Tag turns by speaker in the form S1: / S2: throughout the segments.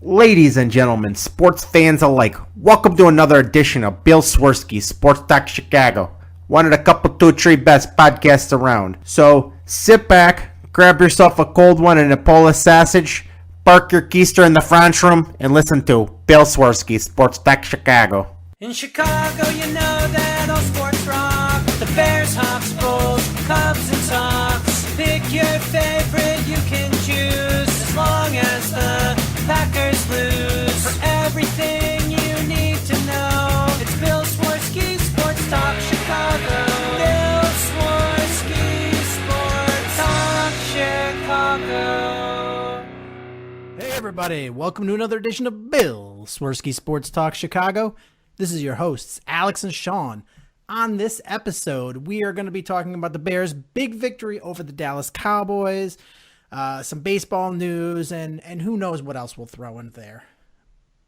S1: Ladies and gentlemen, sports fans alike, welcome to another edition of Bill Swerski, Sports Talk Chicago, one of the couple, two, three best podcasts around. So sit back, grab yourself a cold one and a Polish sausage, park your keister in the French room, and listen to Bill Swerski, Sports Talk Chicago.
S2: In Chicago, you know that all sports rock. The Bears, Hawks, Bulls, Cubs and Sox. Pick your favorite, you can choose, as long as the Packers lose. For everything you need to know, it's Bill Swerski, Sports Talk Chicago. Bill Swerski, Sports Talk Chicago.
S3: Hey everybody, welcome to another edition of Bill Swerski Sports Talk Chicago. This is your hosts, Alex and Sean. On this episode, we are going to be talking about the Bears' big victory over the Dallas Cowboys, some baseball news, and who knows what else we'll throw in there.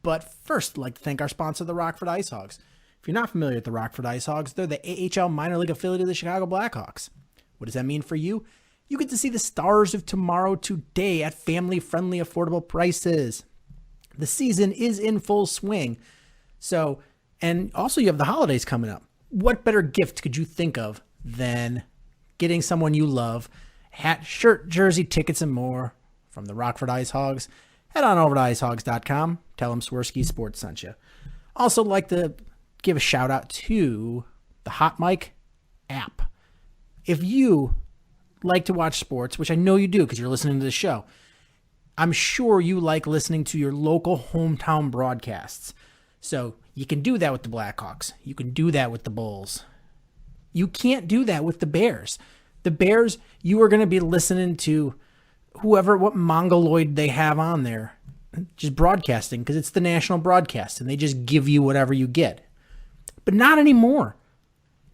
S3: But first, I'd like to thank our sponsor, the Rockford Ice Hogs. If you're not familiar with the Rockford Ice Hogs, they're the AHL minor league affiliate of the Chicago Blackhawks. What does that mean for you? You get to see the stars of tomorrow today at family-friendly, affordable prices. The season is in full swing. And also you have the holidays coming up. What better gift could you think of than getting someone you love hat, shirt, jersey, tickets, and more from the Rockford Ice Hogs? Head on over to icehogs.com. Tell them Swerski Sports sent you. Also like to give a shout out to the Hot Mic app. If you like to watch sports, which I know you do because you're listening to the show, I'm sure you like listening to your local hometown broadcasts. So you can do that with the Blackhawks. You can do that with the Bulls. You can't do that with the Bears. The Bears, you are going to be listening to what mongoloid they have on there, just broadcasting, because it's the national broadcast, and they just give you whatever you get. But not anymore.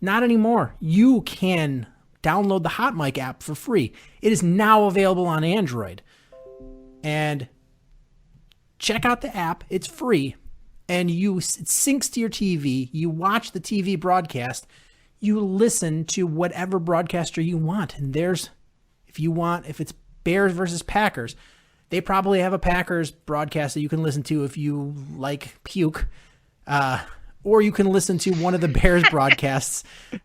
S3: Not anymore. You can download the Hot Mic app for free. It is now available on Android. And check out the app. It's free. And it syncs to your TV. You watch the TV broadcast. You listen to whatever broadcaster you want. And if it's Bears versus Packers, they probably have a Packers broadcast that you can listen to if you like puke. Or you can listen to one of the Bears broadcasts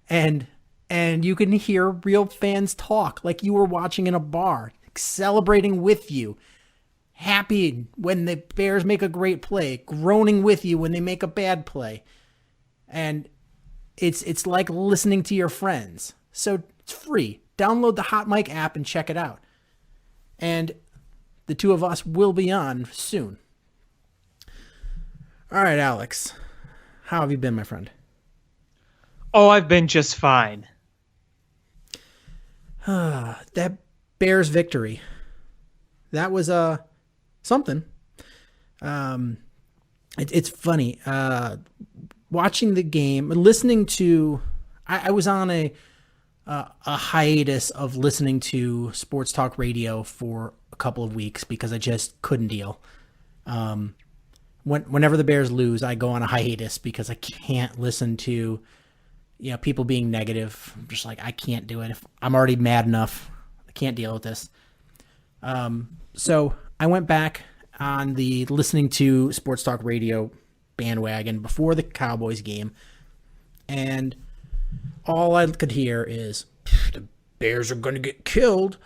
S3: and you can hear real fans talk like you were watching in a bar, celebrating with you. Happy when the Bears make a great play, groaning with you when they make a bad play. And it's like listening to your friends. So it's free. Download the Hot Mic app and check it out. And the two of us will be on soon. All right, Alex. How have you been, my friend?
S4: Oh, I've been just fine.
S3: That Bears victory. That was something. It's funny. Watching the game, listening to, I was on a hiatus of listening to sports talk radio for a couple of weeks because I just couldn't deal. Whenever the Bears lose, I go on a hiatus because I can't listen to, people being negative. I'm just like, I can't do it. If I'm already mad enough, I can't deal with this. So I went back on the listening to sports talk radio bandwagon before the Cowboys game, and all I could hear is, the Bears are going to get killed.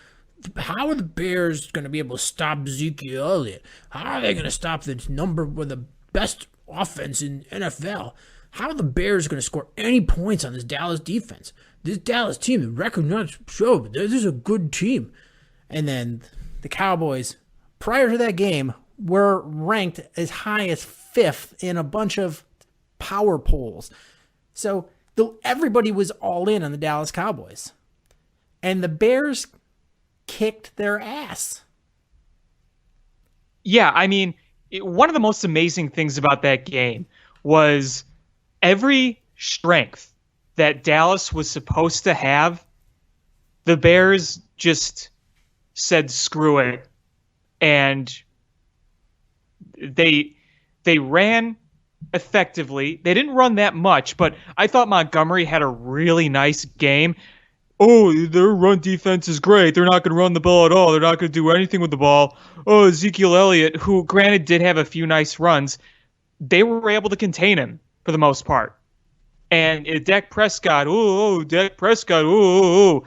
S3: How are the Bears going to be able to stop Ezekiel Elliott? How are they going to stop the number with the best offense in NFL? How are the Bears going to score any points on this Dallas defense? This Dallas team is recognized, show this is a good team. And then the Cowboys, prior to that game, were ranked as high as 5th in a bunch of power polls. So everybody was all in on the Dallas Cowboys. And the Bears kicked their ass.
S4: Yeah, I mean, one of the most amazing things about that game was every strength that Dallas was supposed to have, the Bears just said screw it, and they ran effectively. They didn't run that much, but I thought Montgomery had a really nice game. oh, their run defense is great. They're not going to run the ball at all. They're not going to do anything with the ball. Oh, Ezekiel Elliott, who granted did have a few nice runs, they were able to contain him for the most part. And Dak Prescott, Dak Prescott,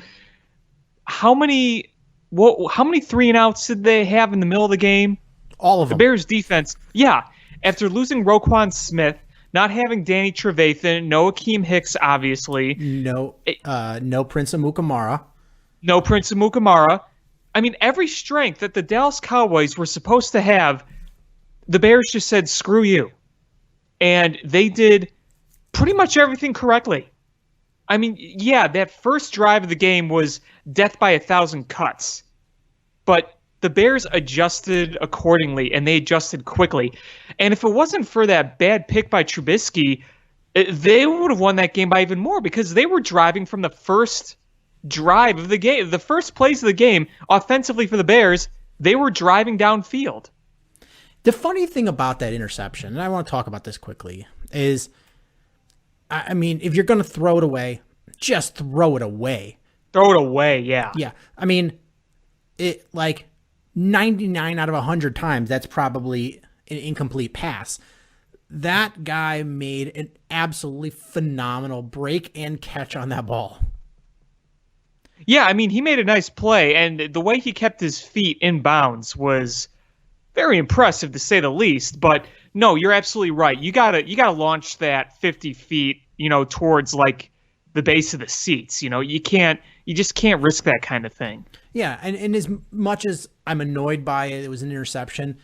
S4: how many 3-and-outs did they have in the middle of the game?
S3: All of them.
S4: The Bears defense, yeah. After losing Roquan Smith, not having Danny Trevathan, no Akeem Hicks, obviously.
S3: No Prince Amukamara.
S4: No Prince Amukamara. I mean, every strength that the Dallas Cowboys were supposed to have, the Bears just said, screw you. And they did pretty much everything correctly. I mean, yeah, that first drive of the game was death by 1,000 cuts. But the Bears adjusted accordingly, and they adjusted quickly. And if it wasn't for that bad pick by Trubisky, they would have won that game by even more because they were driving from the first drive of the game, the first plays of the game, offensively for the Bears. They were driving downfield.
S3: The funny thing about that interception, and I want to talk about this quickly, is, I mean, if you're going to throw it away, just throw it away.
S4: Throw it away, yeah.
S3: Yeah. I mean, it like 99 out of 100 times, that's probably an incomplete pass. That guy made an absolutely phenomenal break and catch on that ball.
S4: Yeah, I mean, he made a nice play, and the way he kept his feet in bounds was very impressive, to say the least. But no, you're absolutely right. You gotta launch that 50 feet, towards like the base of the seats. You just can't risk that kind of thing.
S3: Yeah, and as much as I'm annoyed by it was an interception,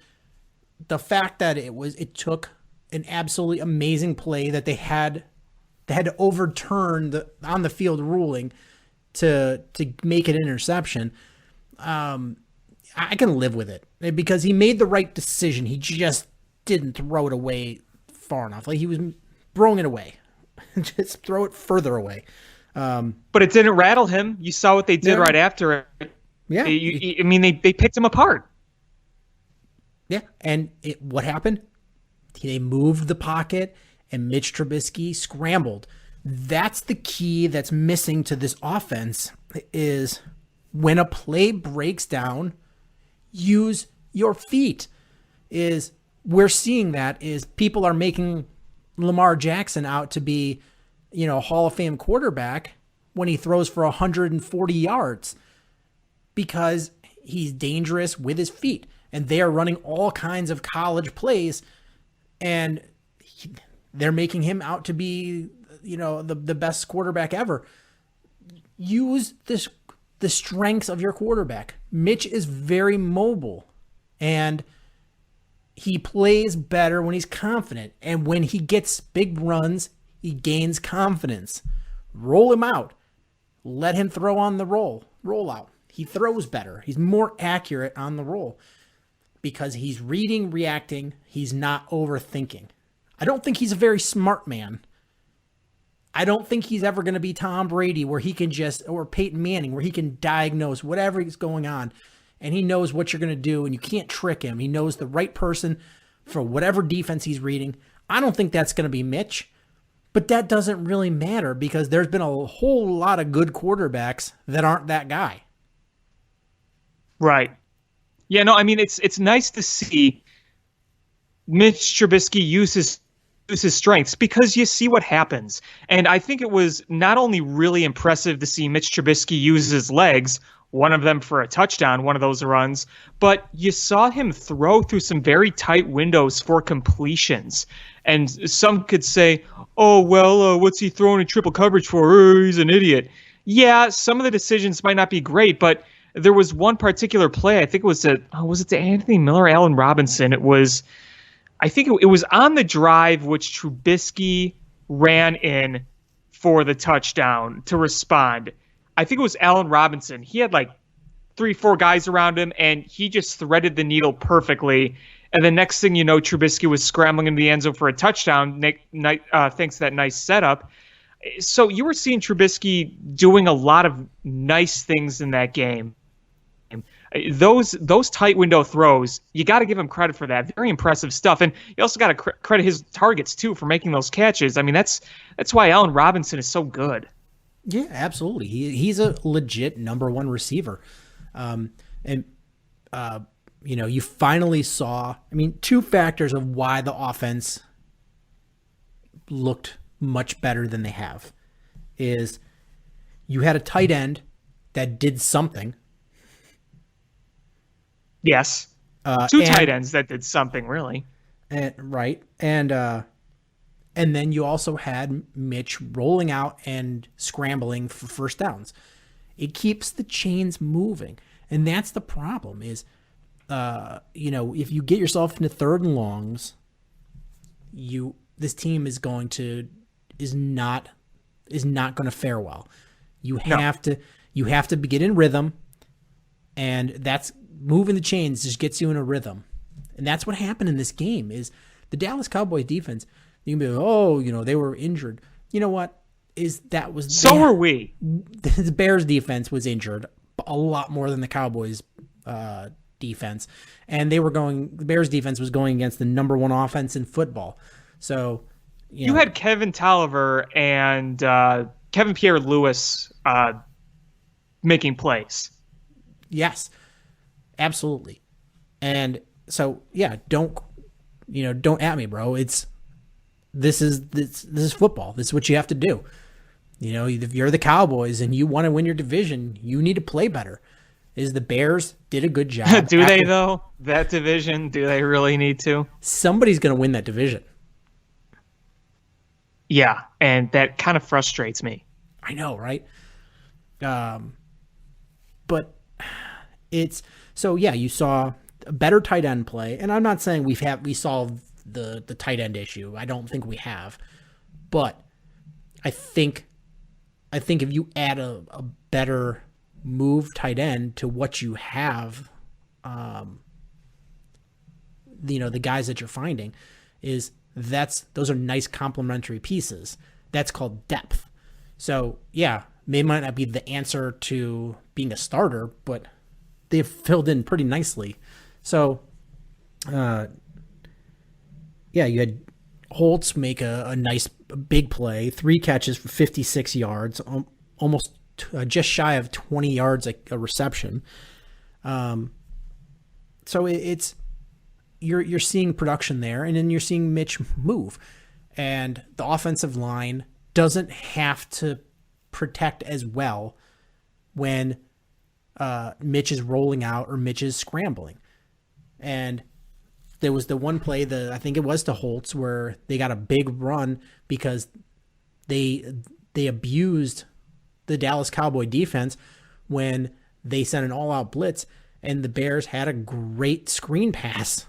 S3: the fact that it took an absolutely amazing play that they had to overturn the on the field ruling to make it an interception. I can live with it because he made the right decision. He just didn't throw it away far enough. Like he was throwing it away. Just throw it further away.
S4: But it didn't rattle him. You saw what they did right after it.
S3: Yeah.
S4: They picked him apart.
S3: Yeah. And what happened? They moved the pocket and Mitch Trubisky scrambled. That's the key that's missing to this offense is when a play breaks down, use your feet. We're seeing that is people are making Lamar Jackson out to be, a Hall of Fame quarterback when he throws for 140 yards because he's dangerous with his feet. And they are running all kinds of college plays and they're making him out to be, the best quarterback ever. Use the strengths of your quarterback. Mitch is very mobile and he plays better when he's confident. And when he gets big runs, he gains confidence. Roll him out. Let him throw on the roll out. He throws better. He's more accurate on the roll because he's reading, reacting. He's not overthinking. I don't think he's a very smart man. I don't think he's ever going to be Tom Brady where he can or Peyton Manning where he can diagnose whatever is going on and he knows what you're going to do and you can't trick him. He knows the right person for whatever defense he's reading. I don't think that's going to be Mitch, but that doesn't really matter because there's been a whole lot of good quarterbacks that aren't that guy.
S4: Right. Yeah, no, I mean, it's nice to see Mitch Trubisky use his strengths because you see what happens. And I think it was not only really impressive to see Mitch Trubisky use his legs, one of them for a touchdown, one of those runs, but you saw him throw through some very tight windows for completions. And some could say, oh, well, what's he throwing in triple coverage for? He's an idiot. Yeah, some of the decisions might not be great, but there was one particular play, I think it was to Anthony Miller, Allen Robinson? I think it was on the drive which Trubisky ran in for the touchdown to respond. I think it was Allen Robinson. He had like 3-4 guys around him, and he just threaded the needle perfectly. And the next thing you know, Trubisky was scrambling into the end zone for a touchdown thanks to that nice setup. So you were seeing Trubisky doing a lot of nice things in that game. Those tight window throws, you got to give him credit for that. Very impressive stuff. And you also got to credit his targets, too, for making those catches. I mean, that's why Allen Robinson is so good.
S3: Yeah, absolutely. He's a legit number one receiver. You finally saw, two factors of why the offense looked much better than they have is you had a tight end that did something.
S4: Yes. Two tight ends that did something, really.
S3: Right. And then you also had Mitch rolling out and scrambling for first downs. It keeps the chains moving. And that's the problem is, if you get yourself into third and longs, this team is not going to fare well. You have to get in rhythm, and that's moving the chains just gets you in a rhythm. And that's what happened in this game is the Dallas Cowboys defense. You can be like, they were injured. You know what? So were we. The Bears defense was injured a lot more than the Cowboys defense. And the Bears defense was going against the number one offense in football. So,
S4: you had Kevin Tolliver and Kevin Pierre-Louis making plays.
S3: Yes, absolutely. And so, don't at me, bro. This is football. This is what you have to do. If you're the Cowboys and you want to win your division, you need to play better. The Bears did a good job.
S4: Do they though? That division, do they really need to?
S3: Somebody's going to win that division.
S4: Yeah, and that kind of frustrates me.
S3: I know, right? But it's so you saw a better tight end play, and I'm not saying we solved the tight end issue. I don't think we have, but I think if you add a better move tight end to what you have, the guys that you're finding those are nice complementary pieces. That's called depth. So they might not be the answer to being a starter, but they've filled in pretty nicely. So, you had Holtz make a nice big play, 3 catches for 56 yards, almost just shy of 20 yards a reception. So it's you're seeing production there, and then you're seeing Mitch move, and the offensive line doesn't have to protect as well when Mitch is rolling out or Mitch is scrambling. And there was the one play, I think it was to Holtz, where they got a big run because they abused the Dallas Cowboy defense when they sent an all-out blitz, and the Bears had a great screen pass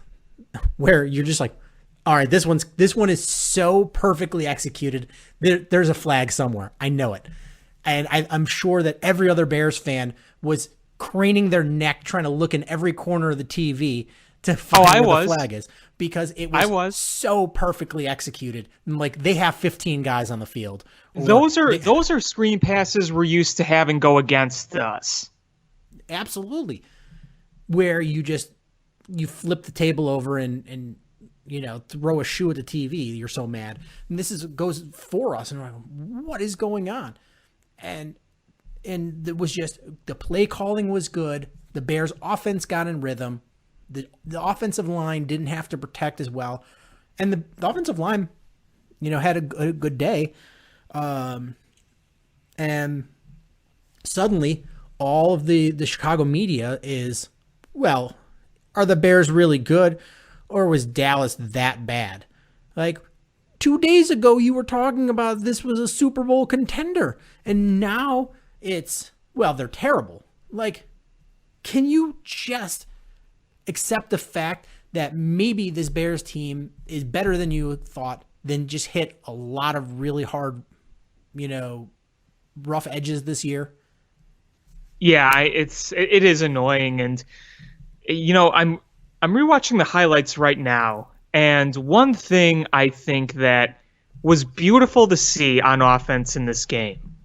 S3: where you're just like, all right, this one is so perfectly executed. There's a flag somewhere. I know it. And I'm sure that every other Bears fan was craning their neck trying to look in every corner of the TV to find where the flag is, because it was so perfectly executed. Like, they have 15 guys on the field.
S4: Those are screen passes we're used to having go against us.
S3: Absolutely. Where you flip the table over and throw a shoe at the TV. You're so mad. And this goes for us. And we're like, what is going on? And it was just, the play calling was good. The Bears offense got in rhythm. The offensive line didn't have to protect as well. And the offensive line, had a good day. And suddenly all of the Chicago media is, well, are the Bears really good, or was Dallas that bad? Like, 2 days ago you were talking about this was a Super Bowl contender, and now it's, well, they're terrible. Like, can you just accept the fact that maybe this Bears team is better than you thought, then just hit a lot of really hard, rough edges this year?
S4: Yeah, it is annoying, and I'm rewatching the highlights right now, and one thing I think that was beautiful to see on offense in this game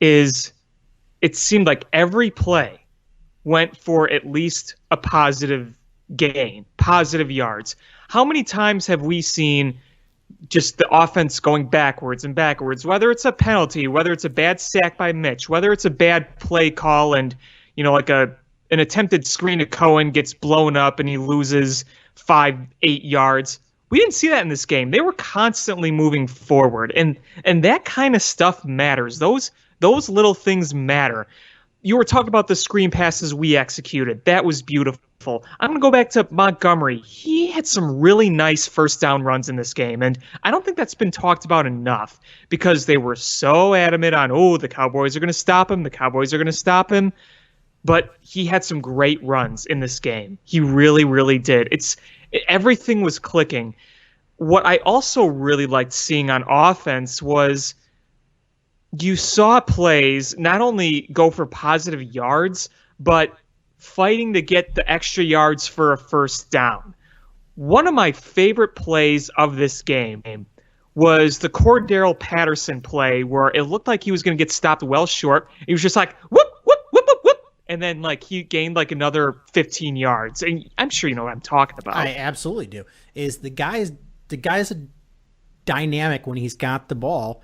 S4: is it seemed like every play went for at least a positive gain, positive yards. How many times have we seen just the offense going backwards and backwards, whether it's a penalty, whether it's a bad sack by Mitch, whether it's a bad play call and, like an attempted screen to Cohen gets blown up and he loses 5-8 yards. We didn't see that in this game. They were constantly moving forward, and that kind of stuff matters. Those little things matter. You were talking about the screen passes we executed. That was beautiful. I'm going to go back to Montgomery. He had some really nice first down runs in this game, and I don't think that's been talked about enough because they were so adamant on, the Cowboys are going to stop him. The Cowboys are going to stop him. But he had some great runs in this game. He really, really did. Everything was clicking. What I also really liked seeing on offense was you saw plays not only go for positive yards, but fighting to get the extra yards for a first down. One of my favorite plays of this game was the Cordrelle Patterson play where it looked like he was going to get stopped well short. He was just like, whoop, whoop, whoop, whoop, whoop. And then he gained another 15 yards. And I'm sure you know what I'm talking about.
S3: I absolutely do. The guy's a dynamic when he's got the ball,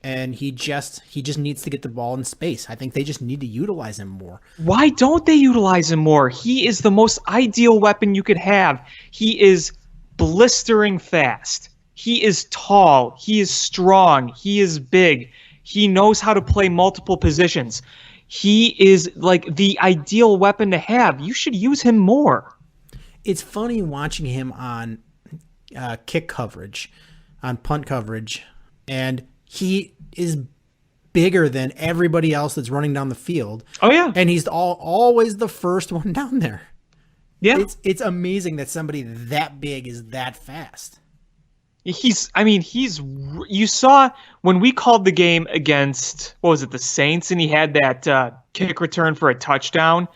S3: and he just needs to get the ball in space. I think they just need to utilize him more.
S4: Why don't they utilize him more? He is the most ideal weapon you could have. He is blistering fast. He is tall. He is strong. He is big. He knows how to play multiple positions. He is the ideal weapon to have. You should use him more.
S3: It's funny watching him on kick coverage, on punt coverage, and he is bigger than everybody else that's running down the field.
S4: Oh yeah,
S3: and he's always the first one down there.
S4: Yeah,
S3: it's amazing that somebody that big is that fast.
S4: You saw when we called the game against, the Saints, and he had that kick return for a touchdown,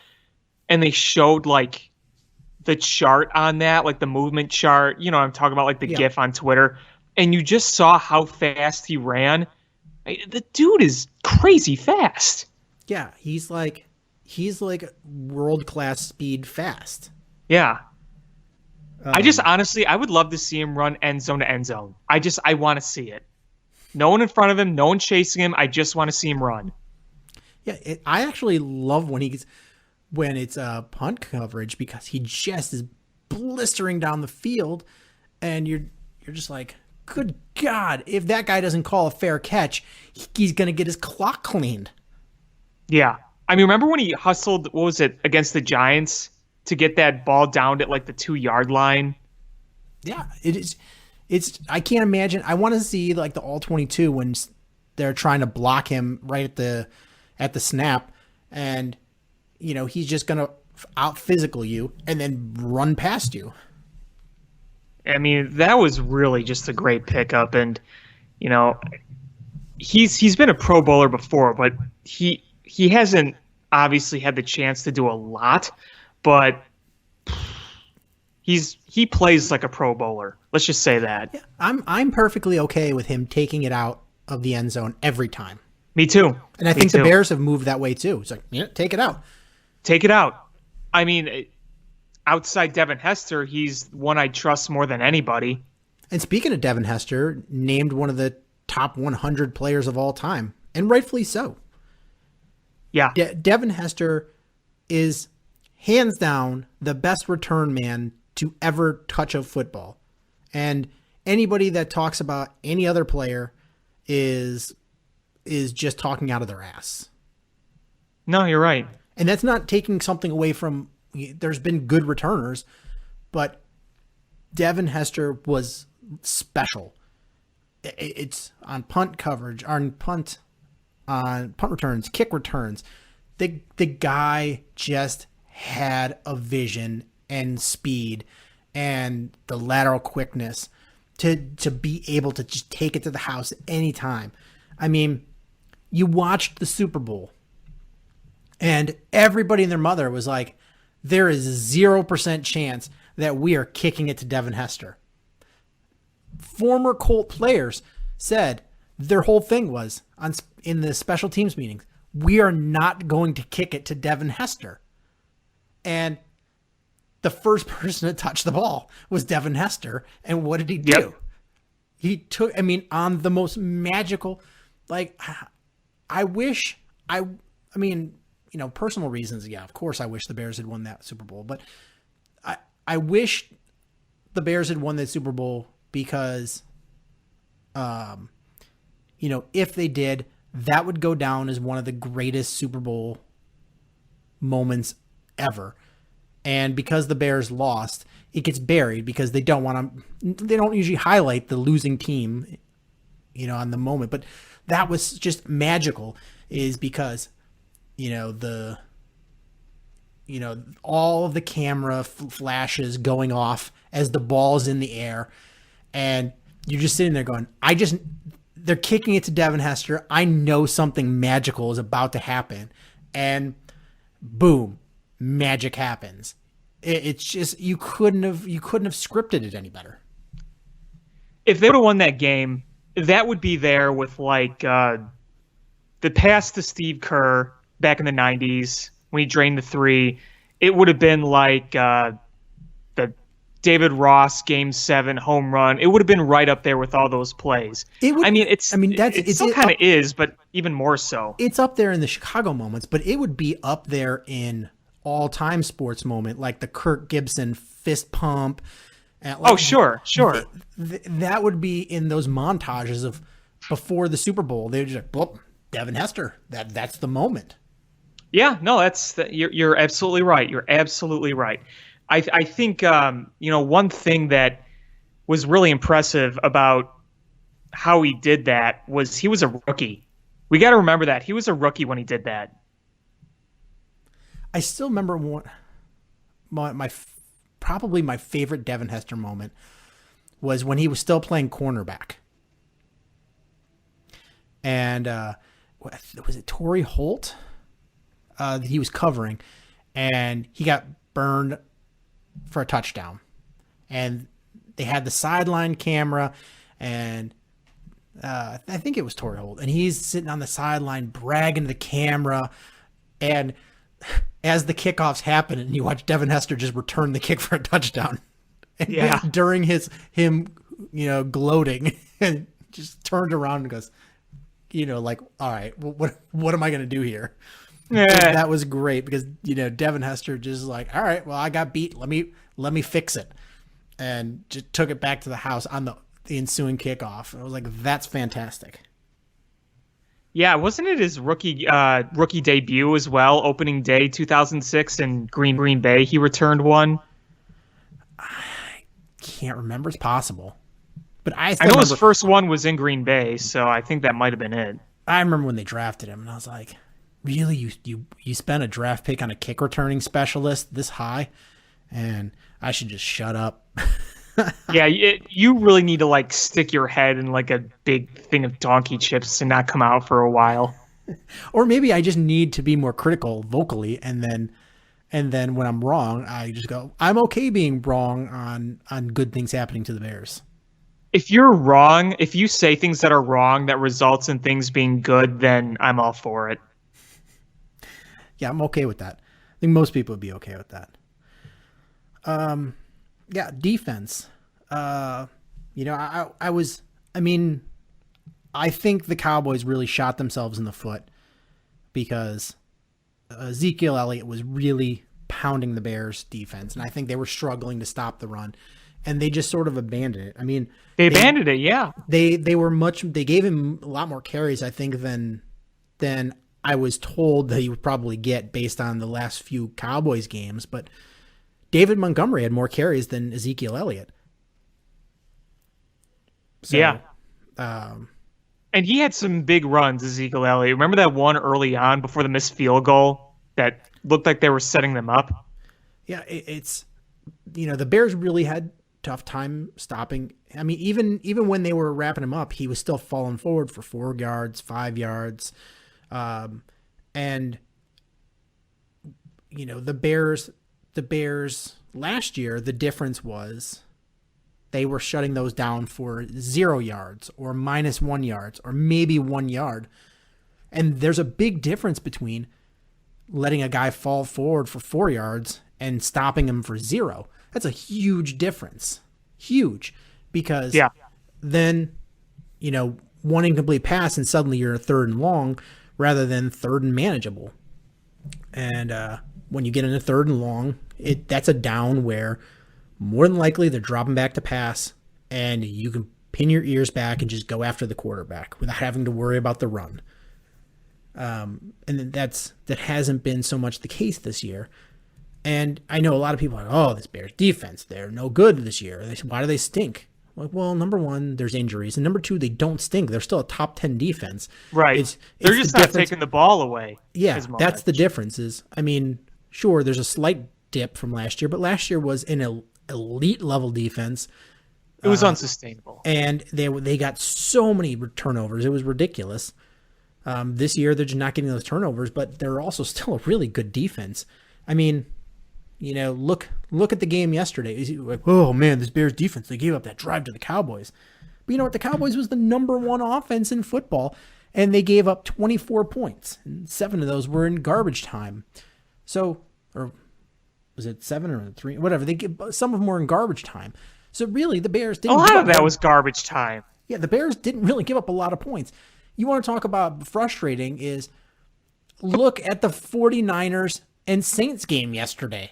S4: and they showed the chart on that, the movement chart, I'm talking about the GIF on Twitter, and you just saw how fast he ran. The dude is crazy fast.
S3: Yeah, he's like world-class speed fast.
S4: Yeah. I would love to see him run end zone to end zone. I want to see it. No one in front of him, no one chasing him. I just want to see him run.
S3: Yeah, I actually love when it's punt coverage because he just is blistering down the field, and you're just like, good God, if that guy doesn't call a fair catch, he's gonna get his clock cleaned.
S4: Yeah, remember when he hustled? What was it against the Giants? To get that ball down at the 2-yard line.
S3: Yeah, it is. I can't imagine. I want to see the all 22 when they're trying to block him right at the snap, and he's just gonna out physical you and then run past you.
S4: That was really just a great pickup, and he's been a Pro Bowler before, but he hasn't obviously had the chance to do a lot. But he plays like a Pro Bowler. Let's just say that.
S3: Yeah, I'm perfectly okay with him taking it out of the end zone every time.
S4: Me too.
S3: And I think the Bears have moved that way too. It's take it out.
S4: Take it out. Outside Devin Hester, he's one I trust more than anybody.
S3: And speaking of Devin Hester, named one of the top 100 players of all time, and rightfully so.
S4: Yeah.
S3: Devin Hester is hands down the best return man to ever touch a football. And anybody that talks about any other player is just talking out of their ass.
S4: No, you're right.
S3: And that's not taking something away from, there's been good returners, but Devin Hester was special. It's on punt coverage, on punt returns, kick returns. The guy just had a vision and speed and the lateral quickness to be able to just take it to the house at any time. You watched the Super Bowl and everybody and their mother was like, there is a 0% chance that we are kicking it to Devin Hester. Former Colt players said their whole thing was in the special teams meetings, we are not going to kick it to Devin Hester. And the first person to touch the ball was Devin Hester. And what did he do? He took, I mean, on the most magical, like, I wish, I mean, you know, personal reasons, yeah, of course I wish the Bears had won that Super Bowl, but I wish the Bears had won that Super Bowl because, you know, if they did, that would go down as one of the greatest Super Bowl moments ever. And because the Bears lost, it gets buried because they don't usually highlight the losing team, you know, on the moment. But that was just magical, is because, you know, all of the camera flashes going off as the ball's in the air, and you're just sitting there going, they're kicking it to Devin Hester. I know something magical is about to happen, and boom, magic happens. It's just, you couldn't have scripted it any better.
S4: If they would have won that game, that would be there with like the pass to Steve Kerr back in the 90s when he drained the three. It would have been like the David Ross Game 7 home run. It would have been right up there with all those plays. It still kind of is, but even more so.
S3: It's up there in the Chicago moments, but it would be up there in all-time sports moment, like the Kirk Gibson fist pump.
S4: Sure.
S3: That would be in those montages of before the Super Bowl. They're just like, well, Devin Hester. That's the moment.
S4: Yeah, no, you're absolutely right. You're absolutely right. I think you know, one thing that was really impressive about how he did that was he was a rookie. We got to remember that he was a rookie when he did that.
S3: I still remember probably my favorite Devin Hester moment was when he was still playing cornerback. And was it Torrey Holt that he was covering, and he got burned for a touchdown. And they had the sideline camera, and I think it was Torrey Holt, and he's sitting on the sideline bragging to the camera, and as the kickoffs happen, and you watch Devin Hester just return the kick for a touchdown. And during him, you know, gloating, and just turned around and goes, you know, like, all right, what am I going to do here? Yeah. That was great because, you know, Devin Hester just like, all right, well, I got beat. Let me fix it. And just took it back to the house on the ensuing kickoff. I was like, that's fantastic.
S4: Yeah, wasn't it his rookie debut as well? Opening day 2006 in Green Bay, he returned one.
S3: I can't remember. It's possible, but I
S4: know his first one was in Green Bay, so I think that might have been it.
S3: I remember when they drafted him, and I was like, really, you spent a draft pick on a kick returning specialist this high, and I should just shut up.
S4: Yeah, you really need to like stick your head in like a big thing of donkey chips and not come out for a while.
S3: Or maybe I just need to be more critical vocally, and then when I'm wrong, I just go, I'm okay being wrong on good things happening to the Bears.
S4: If you're wrong, if you say things that are wrong that results in things being good, then I'm all for it.
S3: Yeah, I'm okay with that. I think most people would be okay with that. Yeah, defense. You know, I think the Cowboys really shot themselves in the foot because Ezekiel Elliott was really pounding the Bears defense, and I think they were struggling to stop the run, and they just sort of abandoned it. I mean,
S4: they abandoned it. Yeah,
S3: they gave him a lot more carries, I think, than I was told that he would probably get based on the last few Cowboys games, but David Montgomery had more carries than Ezekiel Elliott. So,
S4: yeah. And he had some big runs, Ezekiel Elliott. Remember that one early on before the missed field goal that looked like they were setting them up?
S3: Yeah, it's, you know, the Bears really had tough time stopping. I mean, even when they were wrapping him up, he was still falling forward for 4 yards, 5 yards. And, you know, the Bears last year, the difference was they were shutting those down for 0 yards or -1 yards or maybe 1 yard. And there's a big difference between letting a guy fall forward for 4 yards and stopping him for 0. That's a huge difference. Huge. Because than, one incomplete pass and suddenly you're third and long rather than third and manageable. And when you get into third and long, that's a down where more than likely they're dropping back to pass and you can pin your ears back and just go after the quarterback without having to worry about the run. And that hasn't been so much the case this year. And I know a lot of people are like, oh, this Bears defense, they're no good this year. Why do they stink? Like, well, number one, there's injuries. And number two, they don't stink. They're still a top 10 defense.
S4: Right. They're just not taking the ball away.
S3: Yeah, that's the difference. Sure, there's a slight dip from last year, but last year was an elite level defense.
S4: It was unsustainable.
S3: And they got so many turnovers. It was ridiculous. This year, they're just not getting those turnovers, but they're also still a really good defense. Look at the game yesterday. Is like, oh man, this Bears defense, they gave up that drive to the Cowboys. But you know what? The Cowboys was the number one offense in football, and they gave up 24 points, and 7 of those were in garbage time. So, or was it 7 or 3? Whatever. Some of them were in garbage time. So really, the Bears didn't.
S4: A lot of that was garbage time.
S3: Yeah, the Bears didn't really give up a lot of points. You want to talk about frustrating is look at the 49ers and Saints game yesterday.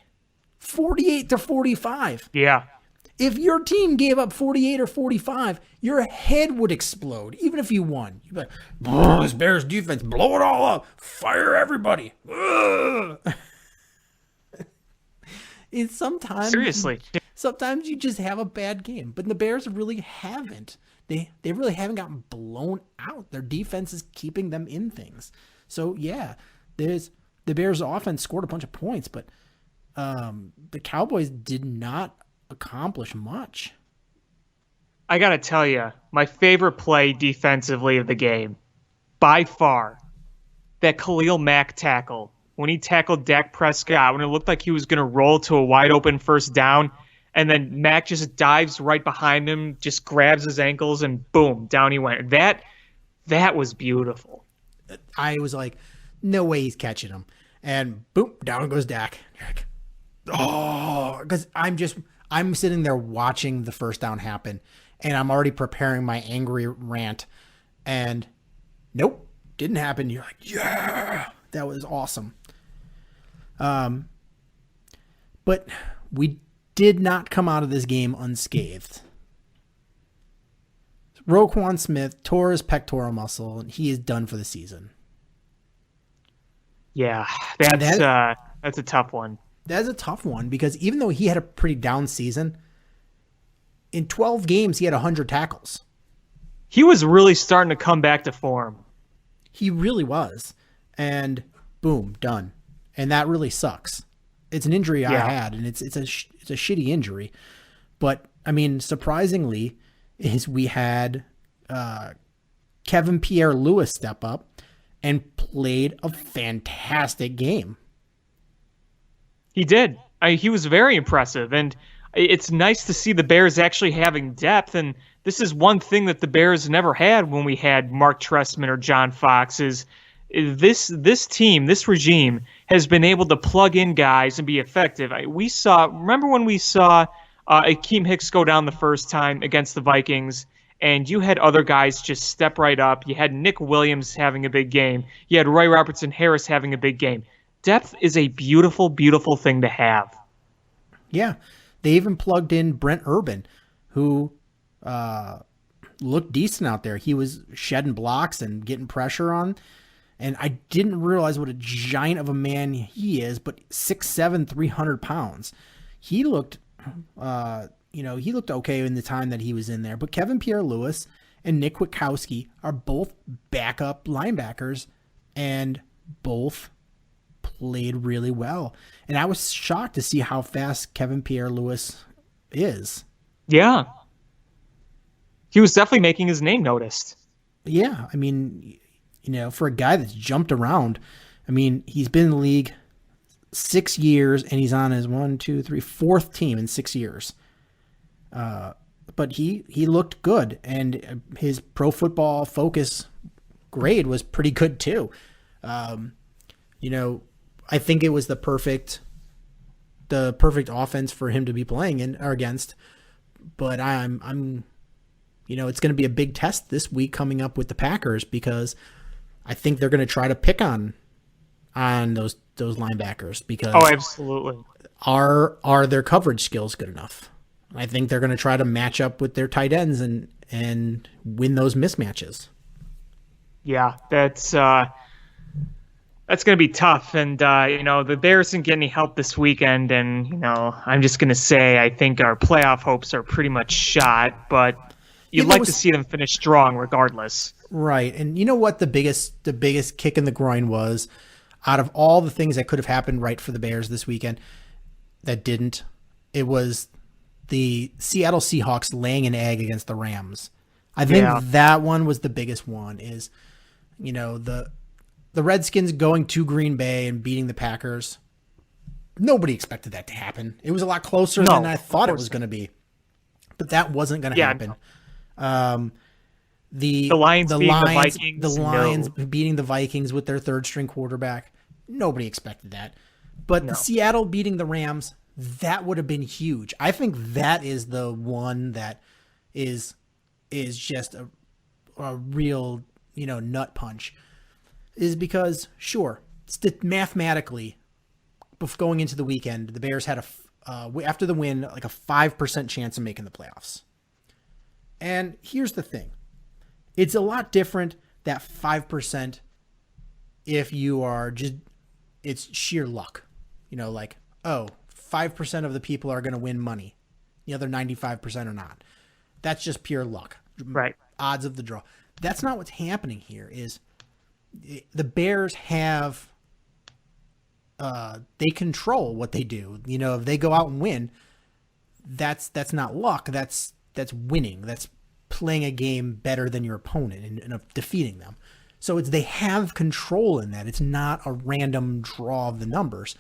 S3: 48-45.
S4: Yeah.
S3: If your team gave up 48 or 45, your head would explode, even if you won. You'd be like, oh, this Bears defense, blow it all up. Fire everybody.
S4: Seriously.
S3: Sometimes you just have a bad game, but the Bears really haven't. They really haven't gotten blown out. Their defense is keeping them in things. So, yeah, the Bears' offense scored a bunch of points, but the Cowboys did not accomplish much.
S4: I got to tell you, my favorite play defensively of the game, by far, that Khalil Mack tackle. When he tackled Dak Prescott, when it looked like he was going to roll to a wide open first down, and then Mack just dives right behind him, just grabs his ankles, and boom, down he went. That was beautiful.
S3: I was like, no way he's catching him. And boom, down goes Dak. You're like, oh, because I'm sitting there watching the first down happen, and I'm already preparing my angry rant, and nope, didn't happen. You're like, yeah, that was awesome. But we did not come out of this game unscathed. Roquan Smith tore his pectoral muscle, and he is done for the season.
S4: Yeah, that's a tough one.
S3: That's a tough one because even though he had a pretty down season, in 12 games he had 100 tackles.
S4: He was really starting to come back to form.
S3: He really was. And boom, done. And that really sucks. It's an injury I had, and it's a shitty injury. But I mean, surprisingly, we had Kevin Pierre-Louis step up and played a fantastic game.
S4: He did. He was very impressive, and it's nice to see the Bears actually having depth. And this is one thing that the Bears never had when we had Mark Trestman or John Fox. Is this team, this regime, has been able to plug in guys and be effective. Remember when we saw Akeem Hicks go down the first time against the Vikings, and you had other guys just step right up. You had Nick Williams having a big game. You had Roy Robertson Harris having a big game. Depth is a beautiful, beautiful thing to have.
S3: Yeah. They even plugged in Brent Urban, who looked decent out there. He was shedding blocks and getting pressure on. And I didn't realize what a giant of a man he is, but 6'7", 300 pounds. He looked, he looked okay in the time that he was in there. But Kevin Pierre-Louis and Nick Witkowski are both backup linebackers, and both played really well. And I was shocked to see how fast Kevin Pierre-Louis is.
S4: Yeah. He was definitely making his name noticed.
S3: Yeah. I mean, for a guy that's jumped around, I mean, he's been in the league 6 years, and he's on his 4th team in 6 years. But he looked good, and his Pro Football Focus grade was pretty good too. I think it was the perfect offense for him to be playing in or against. But I'm it's going to be a big test this week coming up with the Packers, because I think they're going to try to pick on those linebackers, because
S4: absolutely.
S3: Are their coverage skills good enough? I think they're going to try to match up with their tight ends and win those mismatches.
S4: Yeah, that's going to be tough. And, the Bears didn't get any help this weekend. And, I'm just going to say I think our playoff hopes are pretty much shot. But you'd like to see them finish strong regardless.
S3: Right. And you know what the biggest kick in the groin was? Out of all the things that could have happened right for the Bears this weekend that didn't, it was the Seattle Seahawks laying an egg against the Rams. I think that one was the biggest one, is, the Redskins going to Green Bay and beating the Packers. Nobody expected that to happen. It was a lot closer than I thought it was going to be, but that wasn't going to happen.
S4: No.
S3: The
S4: Lions beating the Vikings.
S3: The Lions beating the Vikings with their third string quarterback. Nobody expected that. But the Seattle beating the Rams, that would have been huge. I think that is the one that is just a real, nut punch. Is because, sure, mathematically, going into the weekend, the Bears had after the win, like a 5% chance of making the playoffs. And here's the thing. It's a lot different, that 5%, if you are it's sheer luck. 5% of the people are going to win money. The other 95% are not. That's just pure luck.
S4: Right.
S3: Odds of the draw. That's not what's happening here. Is the Bears have, they control what they do. If they go out and win, that's not luck. That's winning. That's playing a game better than your opponent and defeating them. So they have control in that. It's not a random draw of the numbers.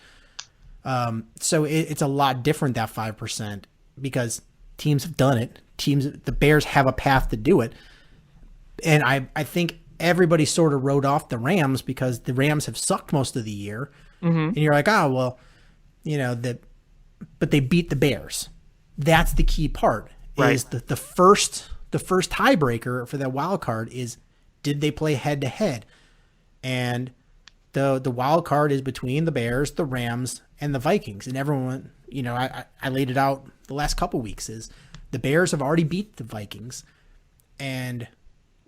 S3: So it's a lot different, that 5%, because teams have done it. The Bears have a path to do it. And I think everybody sort of wrote off the Rams because the Rams have sucked most of the year. Mm-hmm. And you're like, but they beat the Bears. That's the key part. Right. Is the first tiebreaker for that wild card is, did they play head to head? And the wild card is between the Bears, the Rams, and the Vikings. And everyone, I laid it out the last couple weeks, is the Bears have already beat the Vikings. And,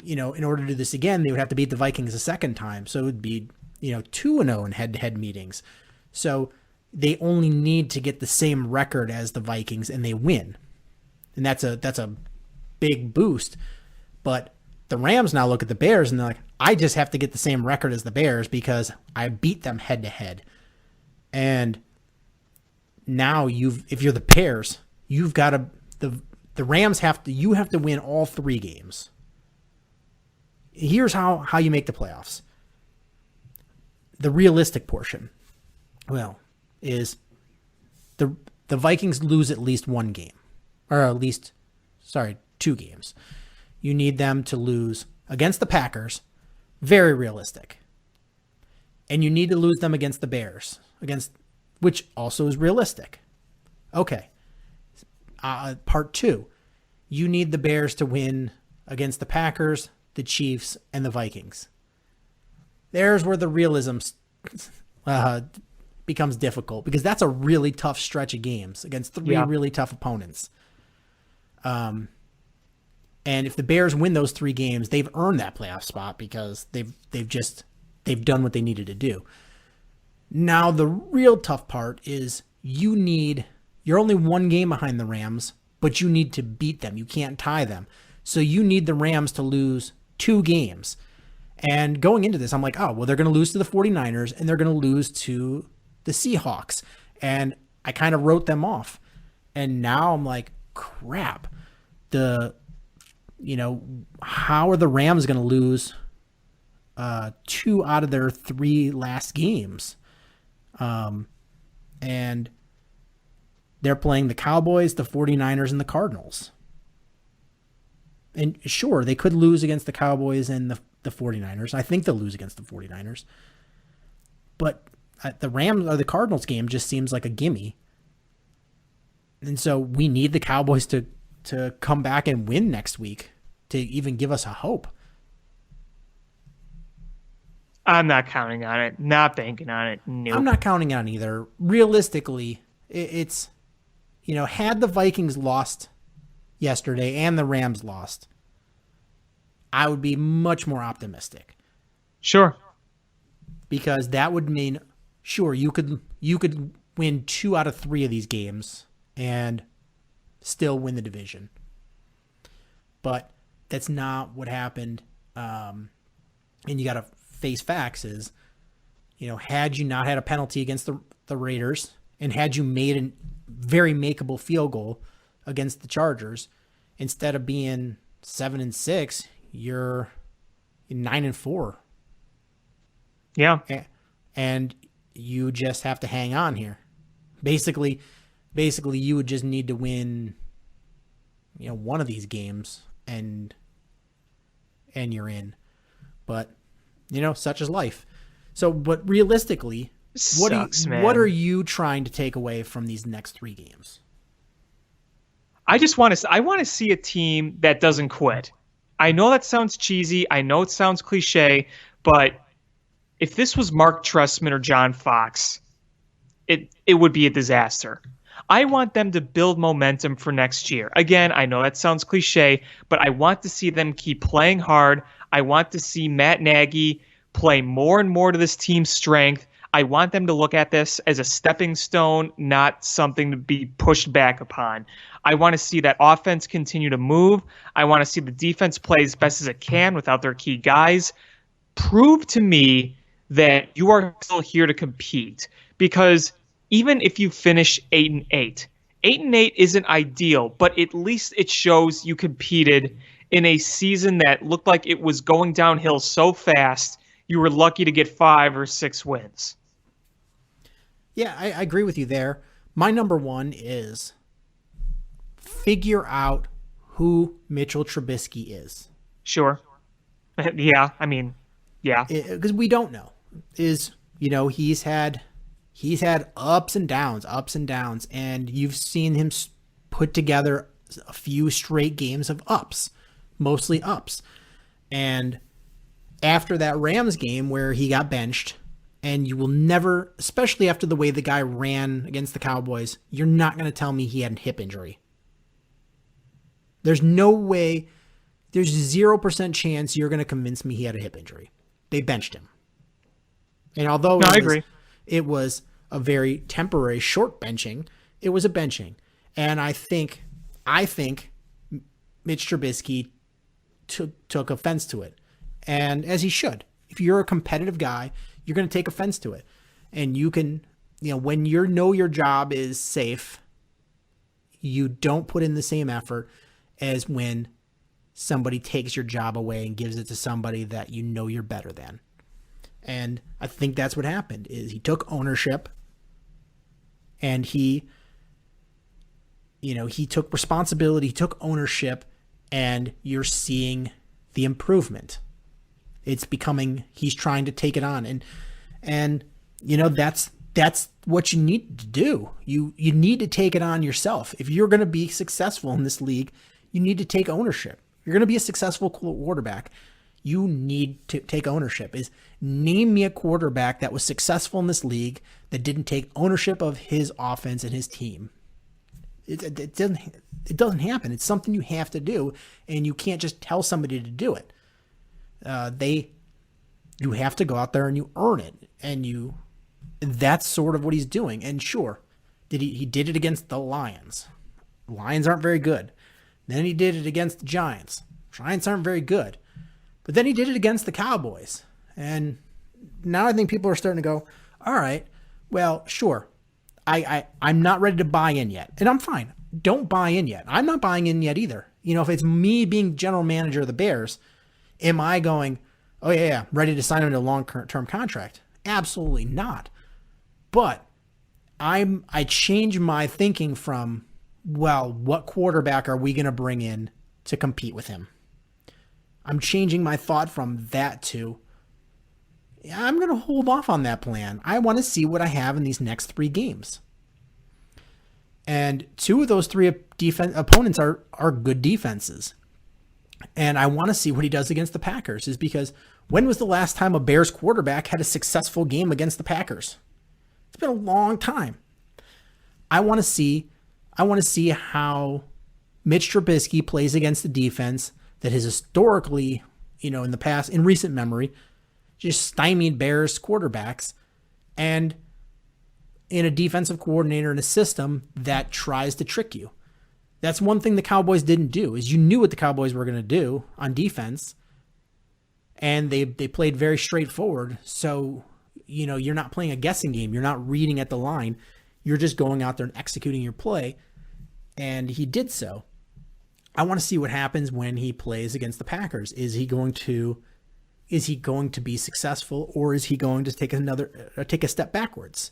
S3: in order to do this again, they would have to beat the Vikings a second time. So it would be, 2-0 in head-to-head meetings. So they only need to get the same record as the Vikings and they win. And that's a big boost. But the Rams now look at the Bears and they're like, I just have to get the same record as the Bears because I beat them head to head. And now if you're the Bears, you've got to, the Rams have to win all 3 games. Here's how you make the playoffs. The realistic portion, is the Vikings lose at least 1 game, or at least, 2 games. You need them to lose against the Packers, very realistic. And you need to lose them against the Bears, which also is realistic. Okay. Part 2, you need the Bears to win against the Packers, the Chiefs, and the Vikings. There's where the realism becomes difficult, because that's a really tough stretch of games against 3 really tough opponents. And if the Bears win those 3 games, they've earned that playoff spot because they've done what they needed to do. Now the real tough part is you're only 1 game behind the Rams, but you need to beat them. You can't tie them. So you need the Rams to lose 2 games. And going into this, I'm like, they're going to lose to the 49ers and they're going to lose to the Seahawks. And I kind of wrote them off. And now I'm like, crap. How are the Rams going to lose 2 out of their 3 last games? And they're playing the Cowboys, the 49ers, and the Cardinals. And sure, they could lose against the Cowboys and the 49ers. I think they'll lose against the 49ers. But the Rams or the Cardinals game just seems like a gimme. And so we need the Cowboys to come back and win next week to even give us a hope.
S4: I'm not counting on it. Not banking on it. Nope.
S3: I'm not counting on either. Realistically, it's, had the Vikings lost yesterday and the Rams lost, I would be much more optimistic.
S4: Sure.
S3: Because that would mean, sure, you could win 2 out of 3 of these games and still win the division. But that's not what happened. And you got to face facts is, had you not had a penalty against the Raiders and had you made a very makeable field goal against the Chargers, instead of being 7-6, you're 9-4.
S4: Yeah.
S3: And you just have to hang on here. Basically you would just need to win, one of these games and you're in. But, such is life. So, but realistically, what are you trying to take away from these next 3 games?
S4: I want to see a team that doesn't quit. I know that sounds cheesy. I know it sounds cliche, but if this was Mark Trestman or John Fox, it would be a disaster. I want them to build momentum for next year. Again, I know that sounds cliche, but I want to see them keep playing hard. I want to see Matt Nagy play more and more to this team's strength. I want them to look at this as a stepping stone, not something to be pushed back upon. I want to see that offense continue to move. I want to see the defense play as best as it can without their key guys. Prove to me that you are still here to compete, because even if you finish 8-8, 8-8 isn't ideal, but at least it shows you competed in a season that looked like it was going downhill so fast you were lucky to get 5 or 6 wins.
S3: Yeah, I agree with you there. My number 1 is figure out who Mitchell Trubisky is.
S4: Sure. Yeah, I mean, yeah.
S3: Because we don't know. He's had ups and downs, and you've seen him put together a few straight games of ups, mostly ups. And after that Rams game where he got benched, and you will never, especially after the way the guy ran against the Cowboys, you're not going to tell me he had a hip injury. There's no way, there's 0% chance you're going to convince me he had a hip injury. They benched him. And although
S4: I agree.
S3: It was a very temporary short benching, it was a benching. And I think Mitch Trubisky took offense to it. And as he should. If you're a competitive guy, you're going to take offense to it. And you can, when you know your job is safe, you don't put in the same effort as when somebody takes your job away and gives it to somebody that you know you're better than. And I think that's what happened, is he took ownership and he took responsibility, he took ownership, and you're seeing the improvement. It's becoming, he's trying to take it on. And that's what you need to do. You need to take it on yourself. If you're going to be successful in this league, you need to take ownership. If you're going to be a successful quarterback, you need to take ownership. Is name me a quarterback that was successful in this league that didn't take ownership of his offense and his team. It doesn't happen. It's something you have to do, and you can't just tell somebody to do it. You have to go out there and you earn it, and that's sort of what he's doing. And sure, he did it against the Lions. Lions aren't very good. Then he did it against the Giants. Giants aren't very good. But then he did it against the Cowboys. And now I think people are starting to go, all right, well, sure. I'm not ready to buy in yet. And I'm fine. Don't buy in yet. I'm not buying in yet either. If it's me being general manager of the Bears, am I going, oh yeah, ready to sign him to a long-term contract? Absolutely not. But I changed my thinking from, well, what quarterback are we going to bring in to compete with him? I'm changing my thought from that to, I'm going to hold off on that plan. I want to see what I have in these next 3 games. And 2 of those 3 opponents are good defenses. And I want to see what he does against the Packers, is because when was the last time a Bears quarterback had a successful game against the Packers? It's been a long time. I want to see how Mitch Trubisky plays against the defense that has historically, in the past, in recent memory, just stymied Bears quarterbacks, and in a defensive coordinator in a system that tries to trick you. That's one thing the Cowboys didn't do, is you knew what the Cowboys were going to do on defense, and they played very straightforward. So, you're not playing a guessing game. You're not reading at the line. You're just going out there and executing your play, and he did so. I want to see what happens when he plays against the Packers. Is he going to be successful, or is he going to take a step backwards?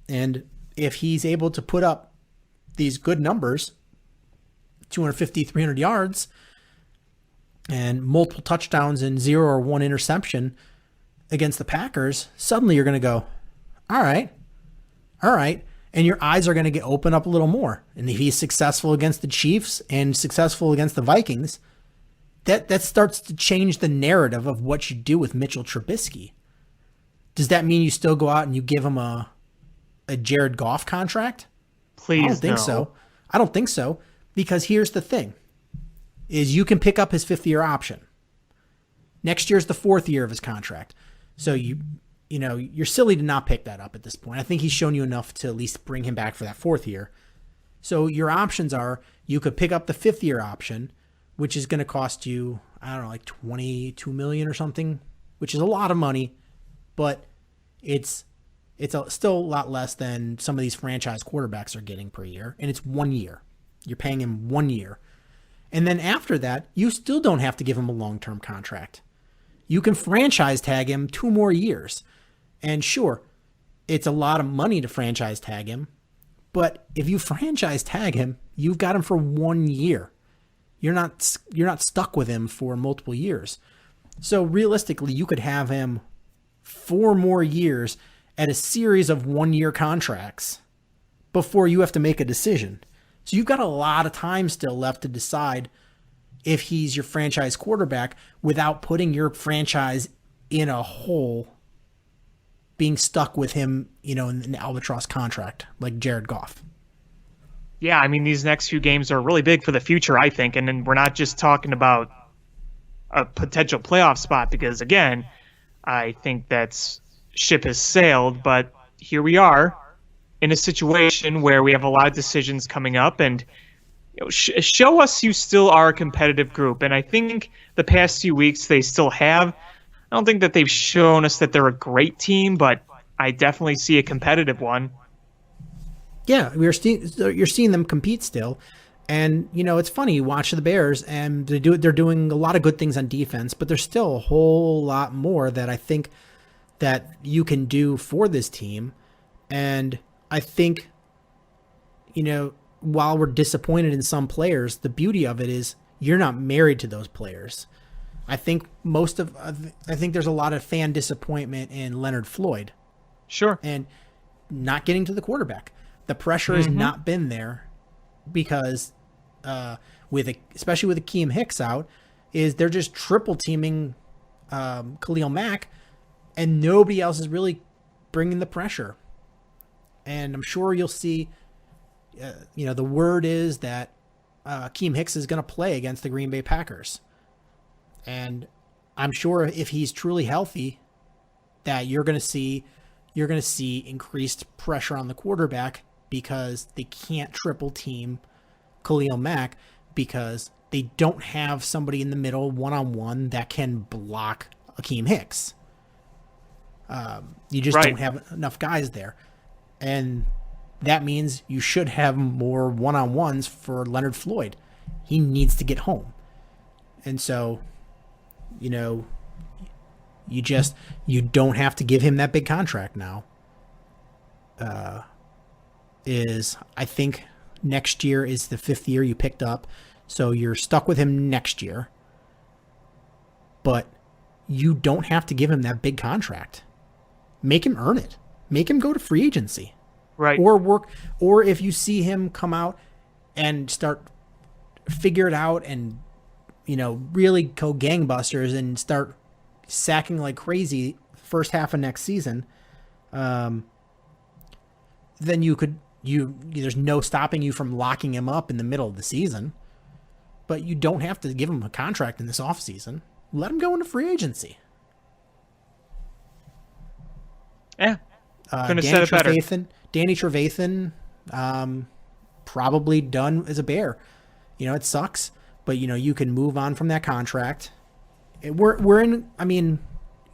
S3: And if he's able to put up these good numbers, 250, 300 yards, and multiple touchdowns and 0 or 1 interception against the Packers, suddenly you're going to go, all right. And your eyes are going to get opened up a little more. And if he's successful against the Chiefs and successful against the Vikings, that starts to change the narrative of what you do with Mitchell Trubisky. Does that mean you still go out and you give him a Jared Goff contract?
S4: Please,
S3: I don't think
S4: no.
S3: so. I don't think so, because here's the thing, is you can pick up his 5th year option. Next year's the 4th year of his contract. So you're silly to not pick that up at this point. I think he's shown you enough to at least bring him back for that 4th year. So your options are, you could pick up the 5th year option, which is going to cost you, I don't know, like $22 million or something, which is a lot of money, but it's still a lot less than some of these franchise quarterbacks are getting per year, and it's 1 year. You're paying him 1 year. And then after that, you still don't have to give him a long-term contract. You can franchise tag him 2 more years. And sure, it's a lot of money to franchise tag him, but if you franchise tag him, you've got him for 1 year. You're not stuck with him for multiple years. So realistically, you could have him 4 more years at a series of 1-year contracts before you have to make a decision. So you've got a lot of time still left to decide if he's your franchise quarterback without putting your franchise in a hole, being stuck with him, in an albatross contract like Jared Goff.
S4: Yeah, I mean, these next few games are really big for the future, I think. And then we're not just talking about a potential playoff spot, because, again, I think that's ship has sailed. But here we are in a situation where we have a lot of decisions coming up, and show us you still are a competitive group. And I think the past few weeks they still have. I don't think that they've shown us that they're a great team, but I definitely see a competitive one.
S3: Yeah, you're seeing them compete still. And, it's funny, you watch the Bears, and they're doing a lot of good things on defense, but there's still a whole lot more that I think that you can do for this team. And I think, while we're disappointed in some players, the beauty of it is you're not married to those players. I think there's a lot of fan disappointment in Leonard Floyd.
S4: Sure.
S3: And not getting to the quarterback. The pressure has not been there because especially with Akeem Hicks out, is they're just triple teaming Khalil Mack, and nobody else is really bringing the pressure. And I'm sure you'll see, the word is that Akeem Hicks is going to play against the Green Bay Packers. And I'm sure if he's truly healthy, that you're going to see increased pressure on the quarterback, because they can't triple team Khalil Mack because they don't have somebody in the middle one-on-one that can block Akeem Hicks. You just don't have enough guys there. And that means you should have more one-on-ones for Leonard Floyd. He needs to get home. And so, you don't have to give him that big contract now. I think next year is the 5th year you picked up. So you're stuck with him next year. But you don't have to give him that big contract. Make him earn it. Make him go to free agency.
S4: Right.
S3: Or if you see him come out and start figure it out and really go gangbusters and start sacking like crazy first half of next season, then there's no stopping you from locking him up in the middle of the season. But you don't have to give him a contract in this offseason. Let him go into free agency.
S4: Yeah. Couldn't have said it better.
S3: Danny Trevathan, probably done as a Bear. It sucks, but you can move on from that contract. We're in. I mean,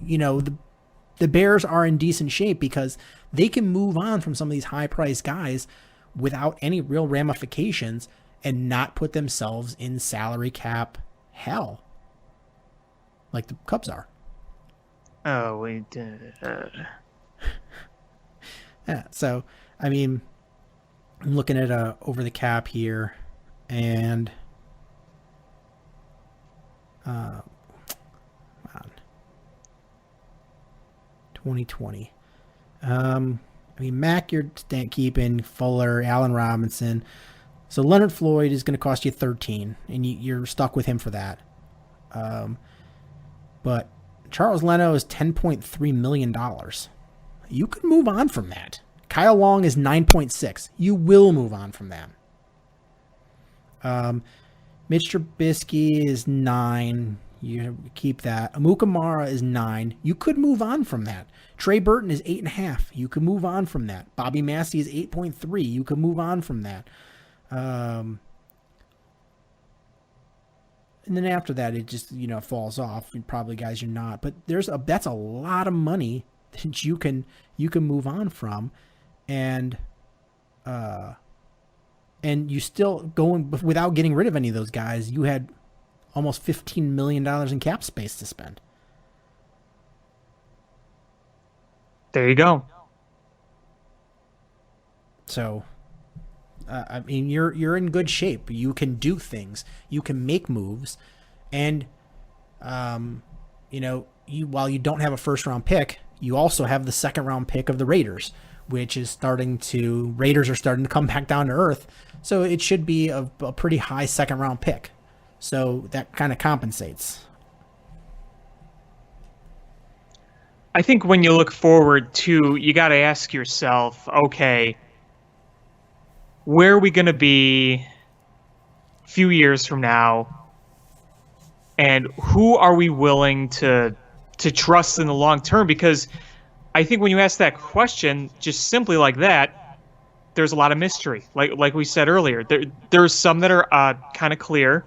S3: the Bears are in decent shape because they can move on from some of these high-priced guys without any real ramifications and not put themselves in salary cap hell like the Cubs are.
S4: Oh, we did.
S3: Yeah, so, I mean, I'm looking at over the cap here, and come on, 2020. I mean, Mac, you're keeping Fuller, Allen Robinson. So Leonard Floyd is going to cost you 13, and you're stuck with him for that. But Charles Leno is $10.3 million. You could move on from that. Kyle Long is 9.6. You will move on from that. Mitch Trubisky is 9. You keep that. Amukamara is 9. You could move on from that. Trey Burton is 8.5. You could move on from that. Bobby Massey is 8.3. You could move on from that. And then after that, it just, falls off. Probably guys you're not, but that's a lot of money that you can move on from. And you still going without getting rid of any of those guys. You had almost $15 million in cap space to spend.
S4: There you go.
S3: So, I mean, you're in good shape. You can do things. You can make moves, and while you don't have a first round pick, you also have the second round pick of the Raiders, which is Raiders are starting to come back down to earth. So it should be a pretty high second round pick. So that kind of compensates.
S4: I think when you look forward to, you got to ask yourself, okay, where are we going to be a few years from now? And who are we willing to trust in the long term? Because I think when you ask that question, just simply like that, there's a lot of mystery. Like we said earlier, there's some that are kind of clear,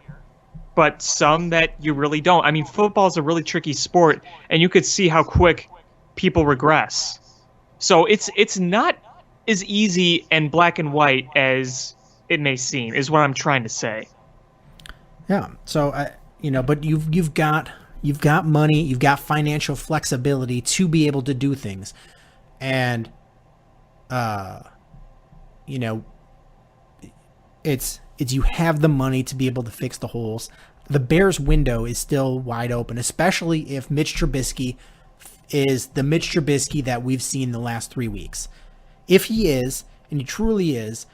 S4: but some that you really don't. I mean, football is a really tricky sport, and you could see how quick people regress. So it's not as easy and black and white as it may seem, is what I'm trying to say.
S3: Yeah. So but you've got money, you've got financial flexibility to be able to do things, and it's you have the money to be able to fix the holes. The Bears' window is still wide open, especially if Mitch Trubisky is the Mitch Trubisky that we've seen the last 3 weeks. If he is, and he truly is,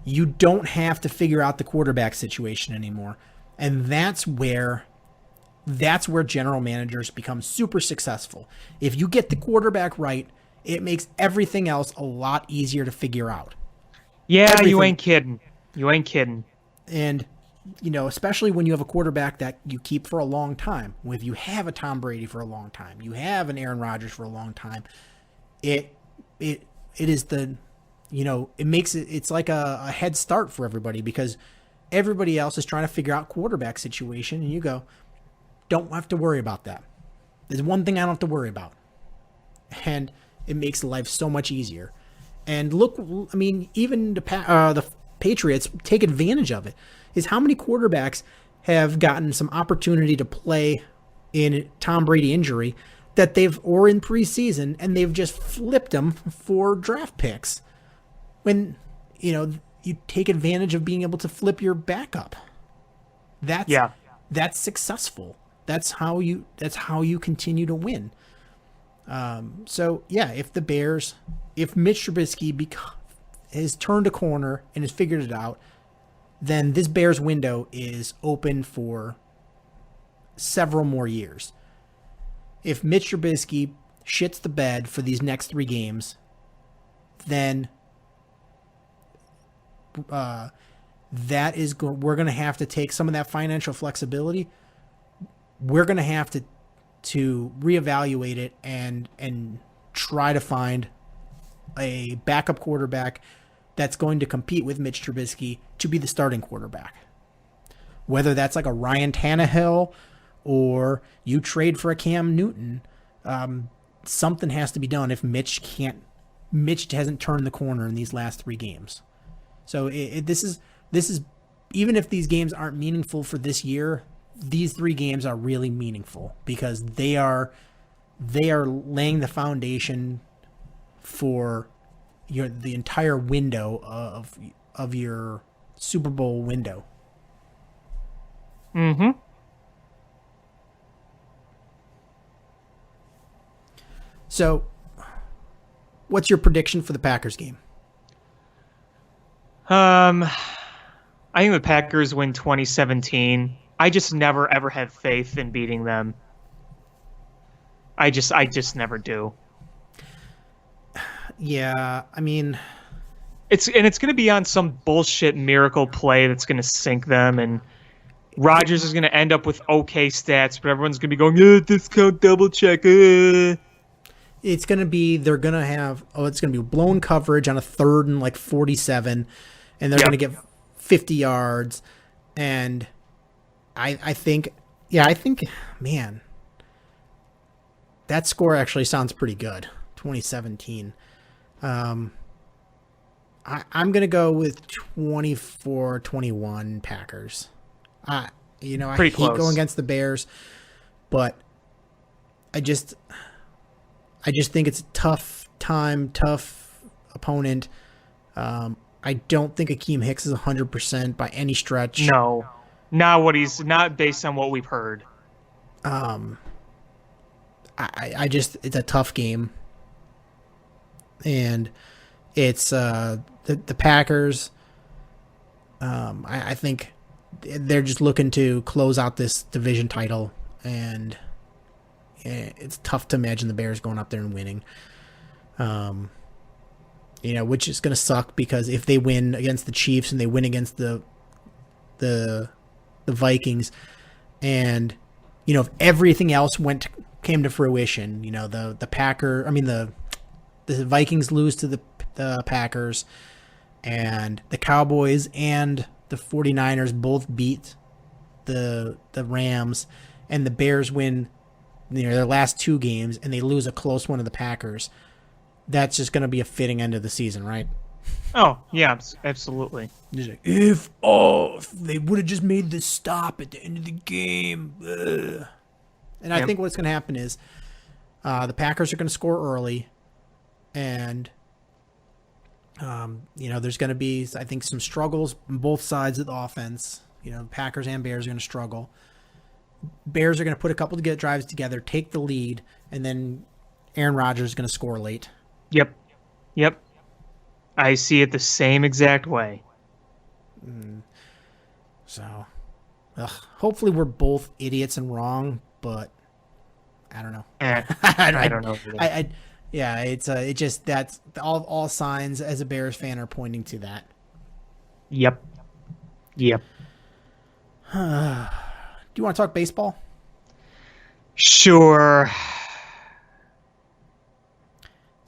S3: you don't have to figure out the quarterback situation anymore. And that's where general managers become super successful. If you get the quarterback right, it makes everything else a lot easier to figure out.
S4: Yeah, you ain't kidding. You ain't kidding.
S3: And, especially when you have a quarterback that you keep for a long time. If you have a Tom Brady for a long time, you have an Aaron Rodgers for a long time, it is it makes it's like a head start for everybody, because everybody else is trying to figure out quarterback situation, and you go, don't have to worry about that. There's one thing I don't have to worry about. And it makes life so much easier. And look, I mean, even the Patriots take advantage of it. Is how many quarterbacks have gotten some opportunity to play in Tom Brady injury or in preseason, and they've just flipped them for draft picks. When, you take advantage of being able to flip your backup. That's successful. That's how you continue to win. So yeah, if Mitch Trubisky has turned a corner and has figured it out, then this Bears window is open for several more years. If Mitch Trubisky shits the bed for these next 3 games, then we're going to have to take some of that financial flexibility. We're going to have to reevaluate it and try to find a backup quarterback that's going to compete with Mitch Trubisky to be the starting quarterback. Whether that's like a Ryan Tannehill or you trade for a Cam Newton, something has to be done if Mitch hasn't turned the corner in these last 3 games. So this is even if these games aren't meaningful for this year, these 3 games are really meaningful because they are laying the foundation for the entire window of your Super Bowl window.
S4: Mm-hmm.
S3: So, what's your prediction for the Packers game?
S4: I think the Packers win 2017. I just never ever have faith in beating them. I just never do.
S3: Yeah, I mean,
S4: it's going to be on some bullshit miracle play that's going to sink them, and Rodgers is going to end up with okay stats, but everyone's going to be going, discount double check.
S3: It's going to be it's going to be blown coverage on a 3rd and like 47, and they're going to get 50 yards, and I think, man, that score actually sounds pretty good. 2017. I'm going to go with 24-21 Packers. I hate going against the Bears, but I just think it's a tough opponent. I don't think Akeem Hicks is 100% by any stretch.
S4: No, not based on what we've heard.
S3: It's a tough game. And it's the Packers. I think they're just looking to close out this division title, and it's tough to imagine the Bears going up there and winning. Which is going to suck because if they win against the Chiefs and they win against the Vikings, and if everything else came to fruition, the Vikings lose to the Packers, and the Cowboys and the 49ers both beat the Rams, and the Bears win their last 2 games, and they lose a close one to the Packers. That's just going to be a fitting end of the season, right?
S4: Oh, yeah, absolutely.
S3: If they would have just made this stop at the end of the game. Ugh. And I think what's going to happen is the Packers are going to score early, and there's going to be, I think, some struggles on both sides of the offense. Packers and Bears are going to struggle. Bears are going to put a couple of drives together, take the lead, and then Aaron Rodgers is going to score late.
S4: Yep. I see it the same exact way.
S3: So, hopefully we're both idiots and wrong, but I don't know.
S4: I don't know.
S3: It just that's all signs as a Bears fan are pointing to that.
S4: Yep.
S3: Do you want to talk baseball?
S4: Sure.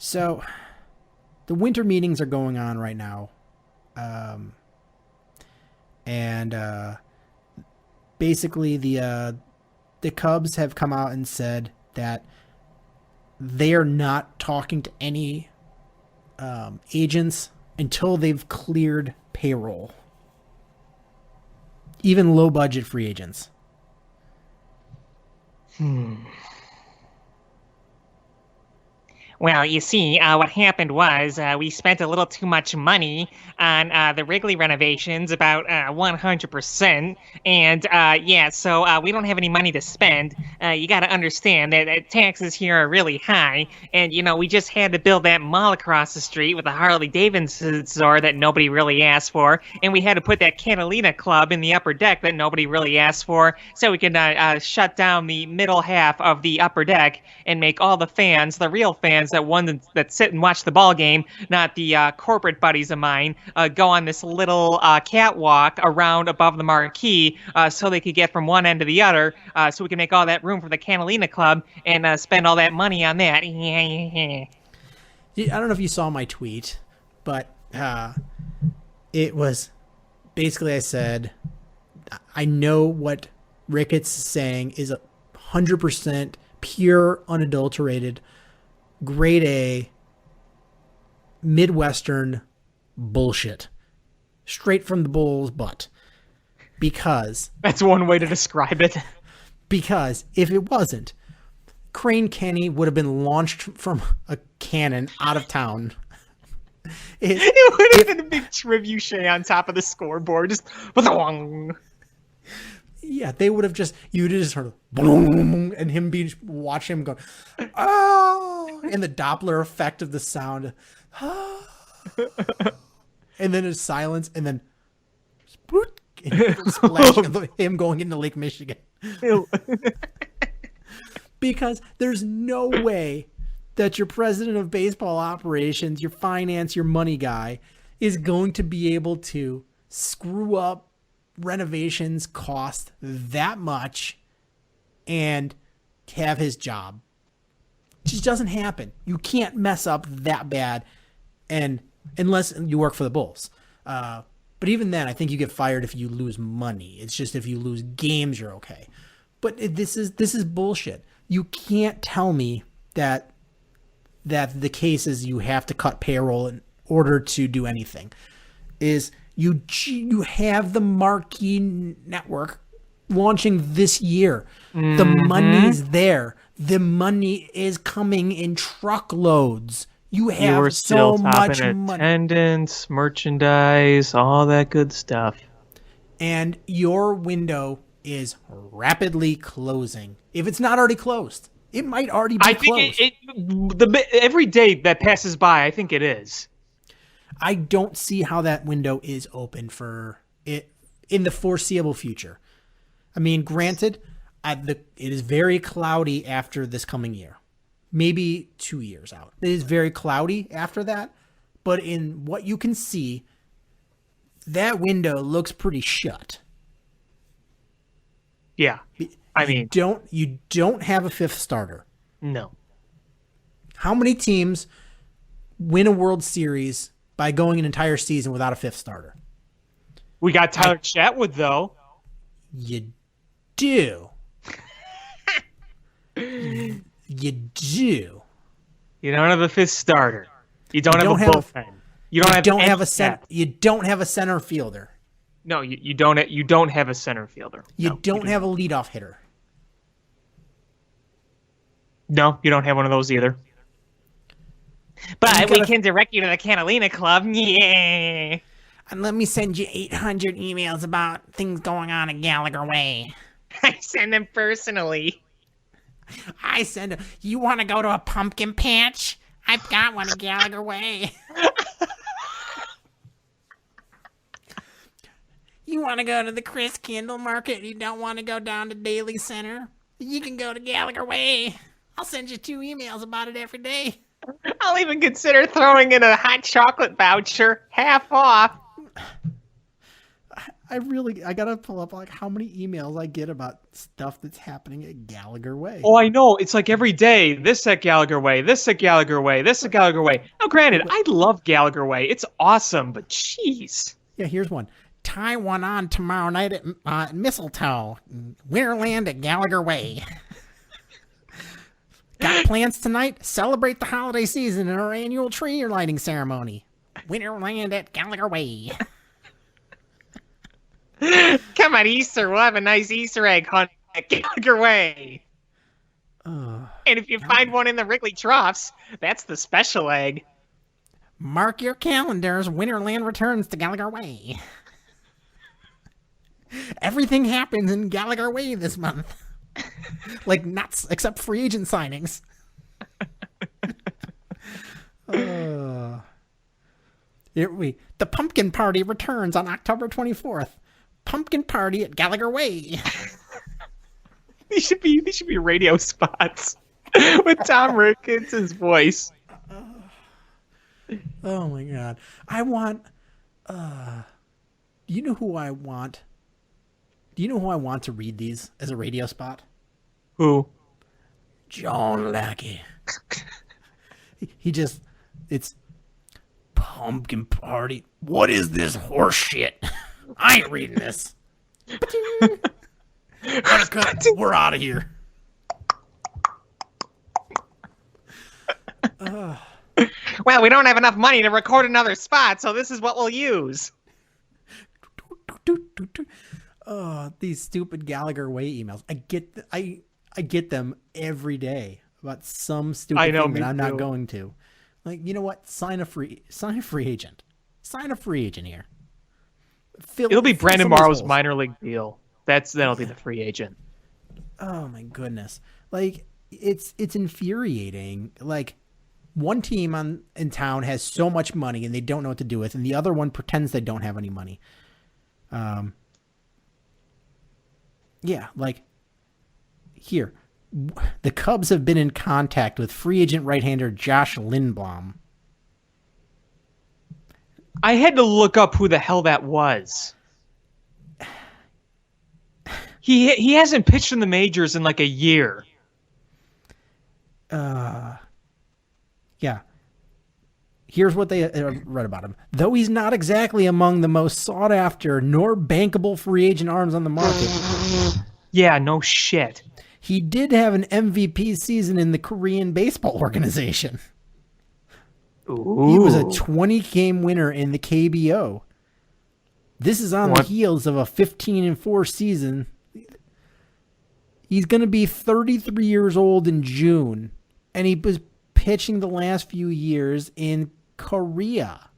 S3: So, the winter meetings are going on right now. Basically the Cubs have come out and said that they are not talking to any agents until they've cleared payroll. Even low budget free agents.
S5: Well, you see, what happened was we spent a little too much money on the Wrigley renovations, about 100%. And so we don't have any money to spend. You got to understand that taxes here are really high. And, we just had to build that mall across the street with a Harley Davidson store that nobody really asked for. And we had to put that Catalina Club in the upper deck that nobody really asked for. So we could shut down the middle half of the upper deck and make all the fans, the real fans that sit and watch the ball game, not the corporate buddies of mine, go on this little catwalk around above the marquee so they could get from one end to the other, so we can make all that room for the Catalina Club and spend all that money on that.
S3: I don't know if you saw my tweet, but it was basically, I said, I know what Ricketts is saying is 100% pure, unadulterated, grade A, Midwestern bullshit. Straight from the bull's butt. Because...
S4: That's one way to describe it.
S3: Because if it wasn't, Crane Kenny would have been launched from a cannon out of town.
S4: It would have been a big trebuchet on top of the scoreboard. Just...
S3: Yeah, they would have just, you'd just heard boom, and watch him go, oh, and the Doppler effect of the sound, oh, and then it's silence, and then splashing of him going into Lake Michigan. Because there's no way that your president of baseball operations, your finance, your money guy, is going to be able to screw up renovations cost that much and have his job. It just doesn't happen. You can't mess up that bad, and unless you work for the Bulls. But even then, I think you get fired if you lose money. It's just if you lose games, you're okay. But this is bullshit. You can't tell me that the case is you have to cut payroll in order to do anything. You have the marquee network launching this year. Mm-hmm. The money's there. The money is coming in truckloads. You have so much money.
S4: Attendance, merchandise, all that good stuff.
S3: And your window is rapidly closing. If it's not already closed, it might already be closed.
S4: I think every day that passes by, I think it is.
S3: I don't see how that window is open for it in the foreseeable future. I mean, granted, it is very cloudy after this coming year. Maybe 2 years out. It is very cloudy after that. But in what you can see, that window looks pretty shut.
S4: Yeah. I mean,
S3: you don't have a fifth starter.
S4: No.
S3: How many teams win a World Series by going an entire season without a fifth starter?
S4: We got Tyler Chatwood, though.
S3: You do. You do.
S4: You don't have a fifth starter. You don't have a bullpen. You don't have a center
S3: fielder.
S4: No, you don't have a center fielder.
S3: You don't have a leadoff hitter.
S4: No, you don't have one of those either.
S5: But we can direct you to the Catalina Club. Yeah.
S3: And let me send you 800 emails about things going on at Gallagher Way.
S5: I send them personally.
S3: You want to go to a pumpkin patch? I've got one at Gallagher Way. You want to go to the Chris Kindle Market? You don't want to go down to Daly Center? You can go to Gallagher Way. I'll send you 2 emails about it every day.
S5: I'll even consider throwing in a hot chocolate voucher, half off.
S3: I gotta pull up how many emails I get about stuff that's happening at Gallagher Way.
S4: Oh, I know. It's like every day, this at Gallagher Way, this at Gallagher Way, this at Gallagher Way. Now, granted, I love Gallagher Way. It's awesome, but jeez.
S3: Yeah, here's one. Tie one on tomorrow night at Mistletoe, Winterland at Gallagher Way. Got plans tonight? Celebrate the holiday season in our annual tree lighting ceremony. Winterland at Gallagher Way.
S5: Come on Easter, we'll have a nice Easter egg hunt at Gallagher Way. And if you find one in the Wrigley troughs, that's the special egg.
S3: Mark your calendars. Winterland returns to Gallagher Way. Everything happens in Gallagher Way this month. Like nuts, except free agent signings. The pumpkin party returns on October 24th. Pumpkin party at Gallagher Way.
S4: These should be radio spots with Tom Ricketts' voice.
S3: Oh my god. I want do you know who I want? Do you know who I want to read these as a radio spot?
S4: Who?
S3: John Lackey. It's pumpkin party. What is this horse shit? I ain't reading this. Cut. We're out of here.
S5: Well, we don't have enough money to record another spot, so this is what we'll use.
S3: Oh, these stupid Gallagher Way emails. I get them every day about some stupid thing that I'm not going to. Like, you know what? Sign a free agent. Sign a free agent here.
S4: It'll be Brandon Morrow's minor league deal. That'll be the free agent.
S3: Oh my goodness. Like, it's infuriating. Like, one team in town has so much money and they don't know what to do with, and the other one pretends they don't have any money. Yeah, like, here. The Cubs have been in contact with free agent right-hander Josh Lindblom.
S4: I had to look up who the hell that was. He hasn't pitched in the majors in like a year.
S3: Yeah. Here's what they read about him. Though he's not exactly among the most sought-after nor bankable free agent arms on the market.
S4: Yeah, no shit.
S3: He did have an MVP season in the Korean baseball organization.
S4: Ooh.
S3: He was a 20-game winner in the KBO. This is on the heels of a 15-4 season. He's going to be 33 years old in June, and he was pitching the last few years in Korea.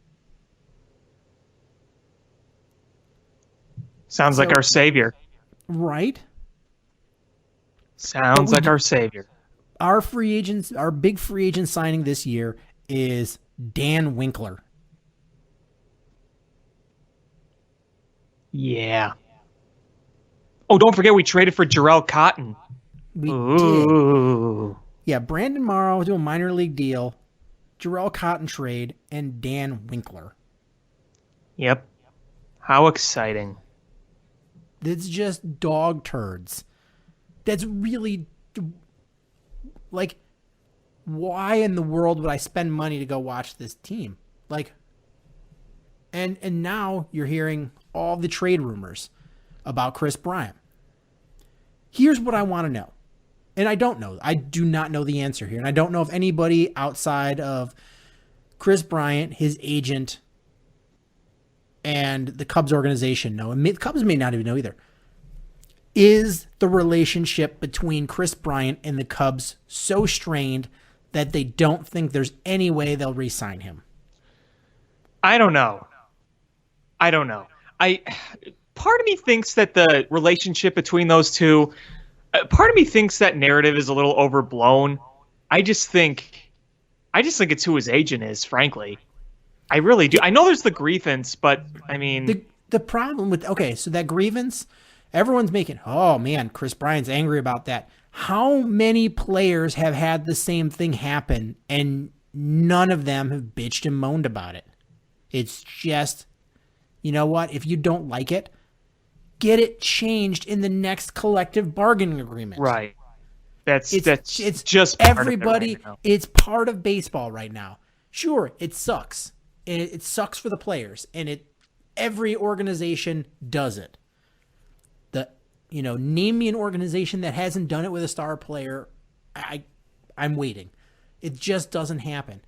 S4: Sounds like our savior.
S3: Right?
S4: Sounds like our savior.
S3: Our big free agent signing this year is Dan Winkler.
S4: Yeah. Oh, don't forget we traded for Jarrell Cotton.
S3: We
S4: Ooh.
S3: did. Yeah, Brandon Morrow do a minor league deal, Jarrell Cotton trade, and Dan Winkler.
S4: Yep. How exciting.
S3: It's just dog turds. That's really, like, why in the world would I spend money to go watch this team? Like, and now you're hearing all the trade rumors about Chris Bryant. Here's what I want to know. And I don't know. I do not know the answer here. And I don't know if anybody outside of Chris Bryant, his agent, and the Cubs organization know. And the Cubs may not even know either. Is the relationship between Chris Bryant and the Cubs so strained that they don't think there's any way they'll re-sign him?
S4: I don't know. Part of me thinks that the relationship between those two, part of me thinks that narrative is a little overblown. I just think it's who his agent is, frankly. I really do. I know there's the grievance, but I mean,
S3: the problem with, okay, so that grievance, everyone's making, oh man, Chris Bryant's angry about that. How many players have had the same thing happen and none of them have bitched and moaned about it? It's just, you know what? If you don't like it, get it changed in the next collective bargaining agreement.
S4: Right. It's just
S3: everybody.
S4: Right,
S3: it's part of baseball right now. Sure, it sucks. It sucks for the players, and every organization does it. Name me an organization that hasn't done it with a star player. I'm waiting. It just doesn't happen.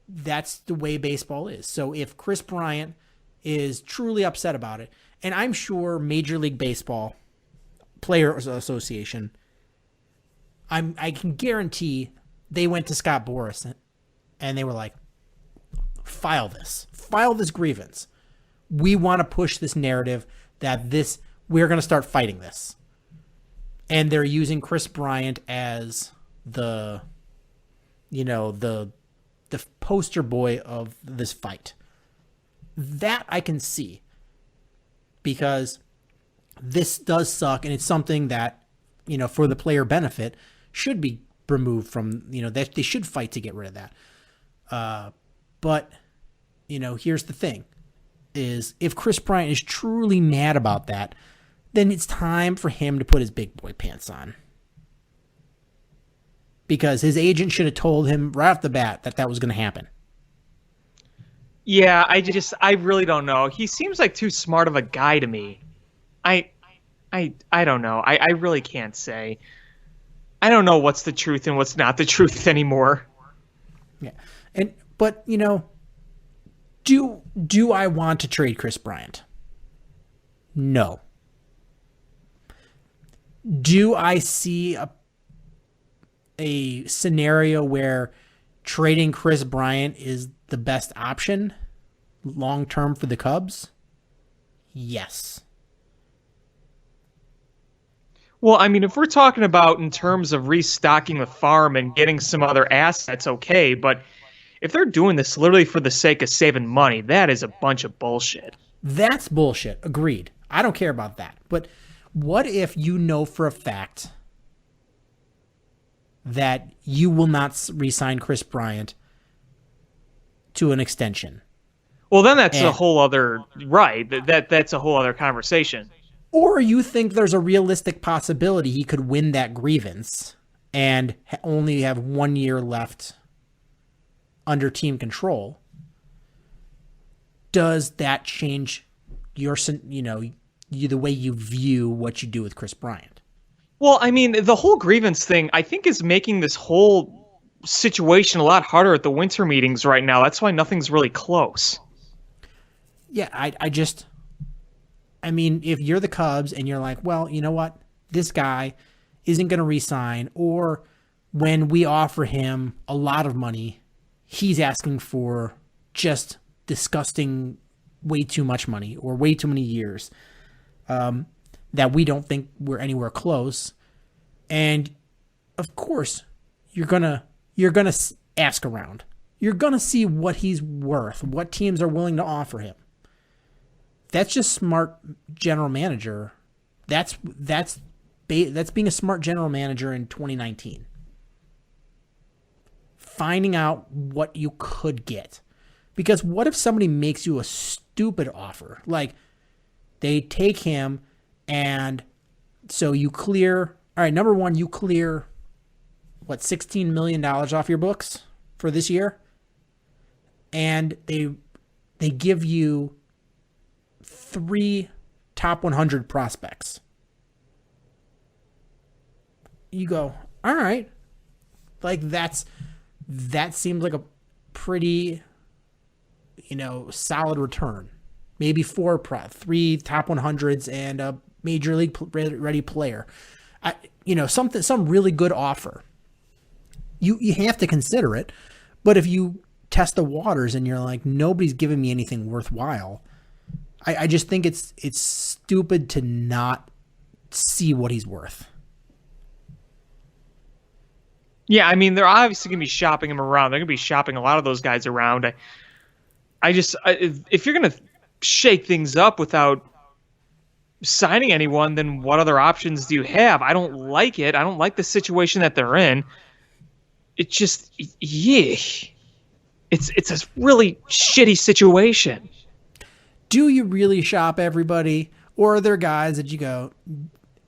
S3: That's the way baseball is. So if Chris Bryant is truly upset about it, and I'm sure Major League Baseball Players Association I can guarantee they went to Scott Boras and they were like, file this grievance. We want to push this narrative that we're going to start fighting this. And they're using Chris Bryant as the poster boy of this fight. That I can see, because this does suck, and it's something that, for the player benefit, should be removed from, that they should fight to get rid of that. But here's the thing, is if Chris Bryant is truly mad about that, then it's time for him to put his big boy pants on. Because his agent should have told him right off the bat that was going to happen.
S4: Yeah, I really don't know. He seems like too smart of a guy to me. I don't know. I really can't say. I don't know what's the truth and what's not the truth anymore.
S3: Yeah. But do I want to trade Chris Bryant? No. Do I see a scenario where trading Chris Bryant is the best option long term for the Cubs? Yes.
S4: Well, I mean, if we're talking about in terms of restocking the farm and getting some other assets, okay, but if they're doing this literally for the sake of saving money, that is a bunch of bullshit.
S3: That's bullshit. Agreed. I don't care about that. But what if you know for a fact that you will not re-sign Chris Bryant to an extension?
S4: Well, then that's a whole other, right, that's a whole other conversation.
S3: Or you think there's a realistic possibility he could win that grievance and only have 1 year left under team control. Does that change the way you view what you do with Chris Bryant?
S4: Well, I mean, the whole grievance thing, I think, is making this whole situation a lot harder at the winter meetings right now. That's why nothing's really close.
S3: Yeah, I mean, if you're the Cubs and you're like, well, you know what? This guy isn't going to re-sign, or when we offer him a lot of money, he's asking for just disgusting, way too much money or way too many years, that we don't think we're anywhere close. And of course, you're gonna ask around. You're gonna see what he's worth, what teams are willing to offer him. That's just smart general manager. That's being a smart general manager in 2019. Finding out what you could get. Because what if somebody makes you a stupid offer? Like, they take him, and so you clear, all right, number one, you clear, $16 million off your books for this year? And they give you 3 top 100 prospects. You go, all right. Like, that seems like a pretty, solid return. Maybe 3 top 100s and a major league ready player. Some really good offer. You have to consider it. But if you test the waters and you're like, nobody's giving me anything worthwhile, I just think it's stupid to not see what he's worth.
S4: Yeah, I mean, they're obviously going to be shopping him around. They're going to be shopping a lot of those guys around. If you're going to shake things up without signing anyone, then what other options do you have? I don't like it. I don't like the situation that they're in. It's just, yeah. It's a really shitty situation.
S3: Do you really shop everybody? Or are there guys that you go,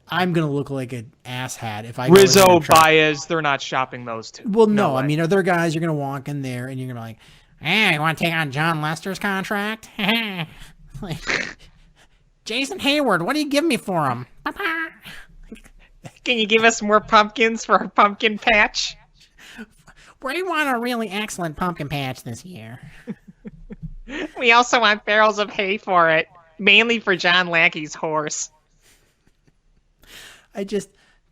S3: I'm going to look like an asshat if I go
S4: Rizzo, Baez, they're not shopping those two.
S3: Well, no. I mean, are there guys you're going to walk in there and you're going to be like, hey, you want to take on John Lester's contract? Like, Jason Hayward, what do you give me for him?
S5: Can you give us more pumpkins for our pumpkin patch?
S3: We want a really excellent pumpkin patch this year.
S5: We also want barrels of hay for it, mainly for John Lackey's horse.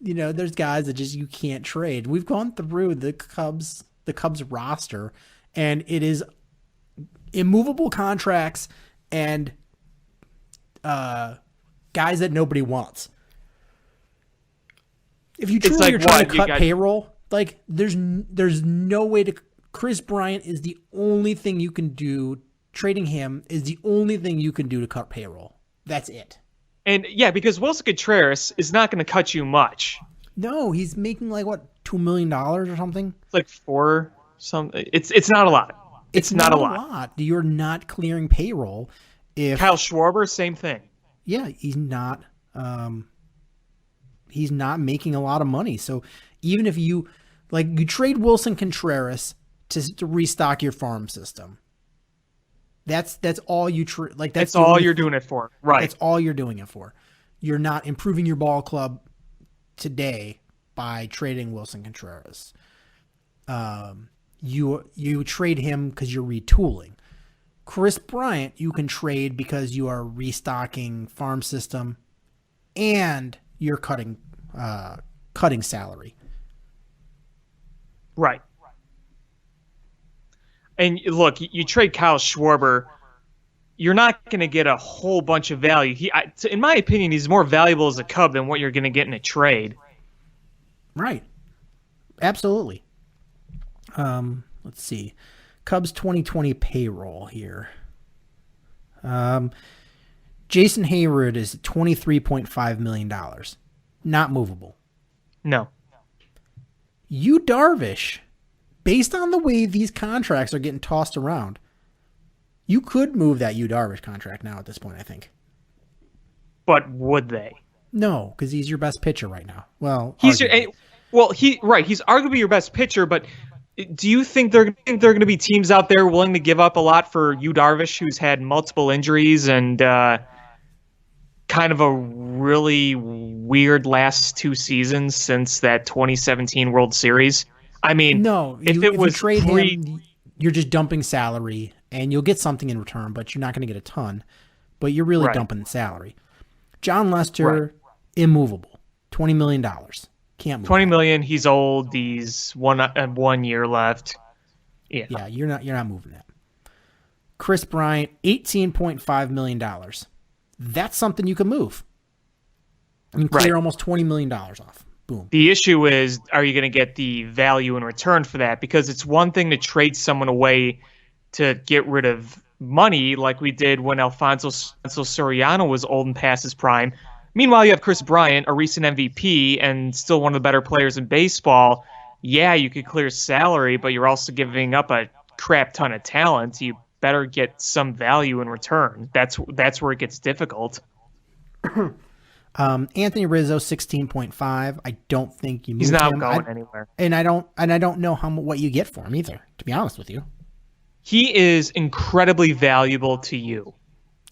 S3: there's guys that just you can't trade. We've gone through the Cubs roster, and it is immovable contracts and guys that nobody wants. If you truly are trying to cut payroll, like there's no way to. Chris Bryant is the only thing you can do. Trading him is the only thing you can do to cut payroll. That's it.
S4: And yeah, because Wilson Contreras is not going to cut you much.
S3: No, he's making like what, $2 million or something.
S4: It's like four something. It's not a lot. It's not a lot.
S3: You're not clearing payroll. If
S4: Kyle Schwarber, same thing.
S3: Yeah, he's not. He's not making a lot of money. So even if you trade Wilson Contreras to restock your farm system, that's all you that's
S4: all you're doing it for. Right.
S3: That's all you're doing it for. You're not improving your ball club today by trading Wilson Contreras. You trade him because you're retooling. Chris Bryant, you can trade because you are restocking farm system and you're cutting salary.
S4: Right. And look, you trade Kyle Schwarber, you're not going to get a whole bunch of value. In my opinion, he's more valuable as a Cub than what you're going to get in a trade.
S3: Right. Absolutely. Let's see. Cubs 2020 payroll here. Jason Hayward is $23.5 million. Not movable.
S4: No.
S3: Yu Darvish, based on the way these contracts are getting tossed around, you could move that Yu Darvish contract now at this point, I think.
S4: But would they?
S3: No, because he's your best pitcher right now. Well,
S4: he's arguably your best pitcher, but do you think there are going to be teams out there willing to give up a lot for Yu Darvish, who's had multiple injuries and kind of a really weird last two seasons since that 2017 World Series? I mean,
S3: no. If you trade him, you're just dumping salary, and you'll get something in return, but you're not going to get a ton. But you're really dumping salary. John Lester, immovable, $20 million. Can't move.
S4: $20 million. He's old. He's 1 year left.
S3: Yeah. You're not moving that. Chris Bryant, $18.5 million. That's something you can move. You can clear almost $20 million off. Boom.
S4: The issue is, are you going to get the value in return for that? Because it's one thing to trade someone away to get rid of money, like we did when Alfonso Soriano was old and past his prime. Meanwhile, you have Chris Bryant, a recent MVP, and still one of the better players in baseball. Yeah, you could clear salary, but you're also giving up a crap ton of talent. You better get some value in return. That's where it gets difficult.
S3: Anthony Rizzo, 16.5. I don't think you.
S4: He's not going anywhere,
S3: and I don't know what you get for him either. To be honest with you,
S4: he is incredibly valuable to you.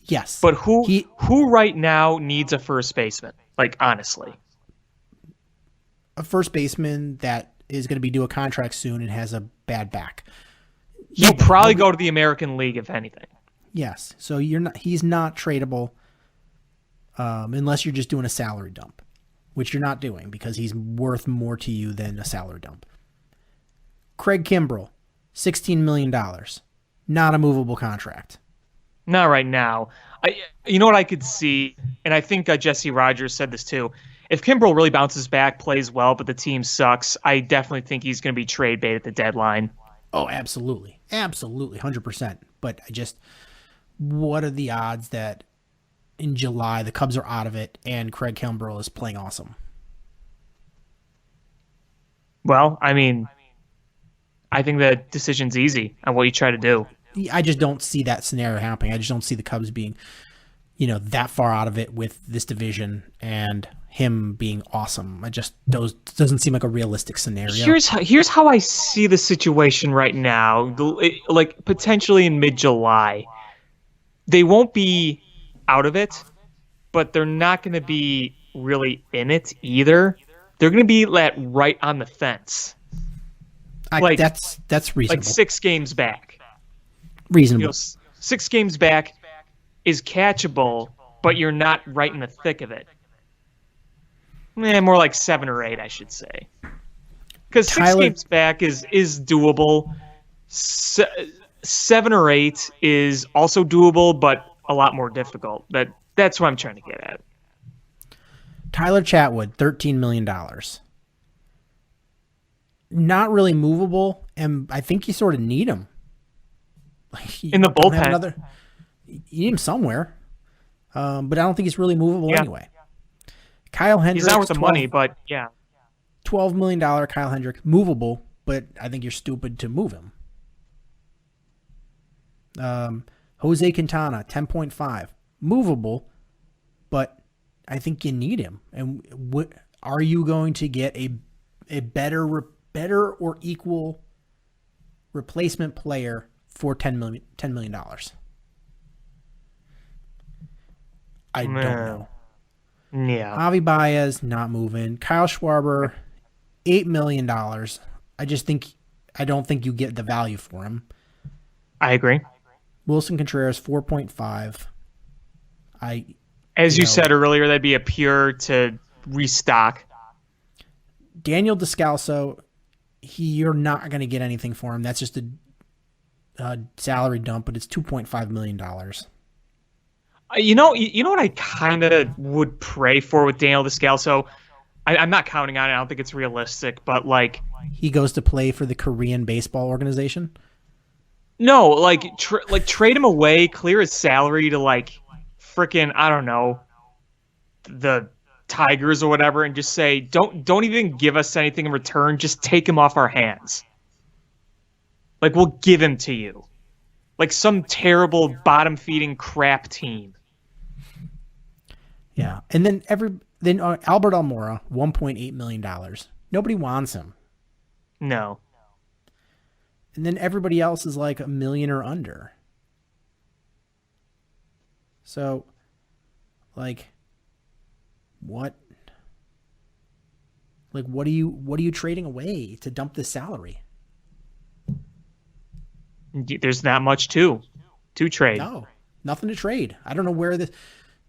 S3: Yes,
S4: but who right now needs a first baseman? Like, honestly,
S3: a first baseman that is going to be due a contract soon and has a bad back.
S4: He'll probably go to the American League if anything.
S3: Yes, so he's not tradable unless you're just doing a salary dump, which you're not doing because he's worth more to you than a salary dump. Craig Kimbrell, $16 million, not a movable contract.
S4: Not right now. You know what I could see, and I think Jesse Rogers said this too. If Kimbrell really bounces back, plays well, but the team sucks, I definitely think he's going to be trade bait at the deadline.
S3: Oh, absolutely. Absolutely, 100%. But what are the odds that in July the Cubs are out of it and Craig Kimbrell is playing awesome?
S4: Well, I mean, I think the decision's easy on what you try to do.
S3: I just don't see that scenario happening. I just don't see the Cubs being, that far out of it with this division and him being awesome. Those doesn't seem like a realistic scenario.
S4: Here's how I see the situation right now. Like potentially in mid-July, they won't be out of it, but they're not going to be really in it either. They're going to be right on the fence.
S3: That's reasonable.
S4: Like 6 games back.
S3: Reasonable.
S4: 6 games back is catchable, but you're not right in the thick of it. More like 7 or 8, I should say. Because 6
S3: Tyler-
S4: games back is doable. 7 or 8 is also doable, but a lot more difficult. That's what I'm trying to get at.
S3: Tyler Chatwood, $13 million. Not really movable, and I think you sort of need him.
S4: In the bullpen.
S3: You need him somewhere, but I don't think he's really movable
S4: Yeah.
S3: anyway. Kyle Hendricks.
S4: He's not worth the money, but yeah.
S3: $12 million Kyle Hendricks, movable, but I think you're stupid to move him. Jose Quintana, 10.5, movable, but I think you need him. And are you going to get a better or equal replacement player for $10 million? I don't know.
S4: Yeah.
S3: Javi Baez, not moving. Kyle Schwarber, $8 million. I don't think you get the value for him.
S4: I agree.
S3: Wilson Contreras, 4.5.
S4: As you said earlier, that'd be a pure to restock.
S3: Daniel Descalso, you're not going to get anything for him. That's just a salary dump, but it's $2.5 million.
S4: You know what I kind of would pray for with Daniel Descalso? I'm not counting on it. I don't think it's realistic, but like...
S3: He goes to play for the Korean baseball organization?
S4: No, trade him away, clear his salary to like freaking, I don't know, the Tigers or whatever, and just say, don't even give us anything in return. Just take him off our hands. Like, we'll give him to you. Like some terrible bottom-feeding crap team.
S3: Yeah. And then Albert Almora, $1.8 million. Nobody wants him.
S4: No.
S3: And then everybody else is like $1 million or under. So, like, what? Like, what are you trading away to dump this salary?
S4: There's not much to trade.
S3: No, nothing to trade. I don't know where this.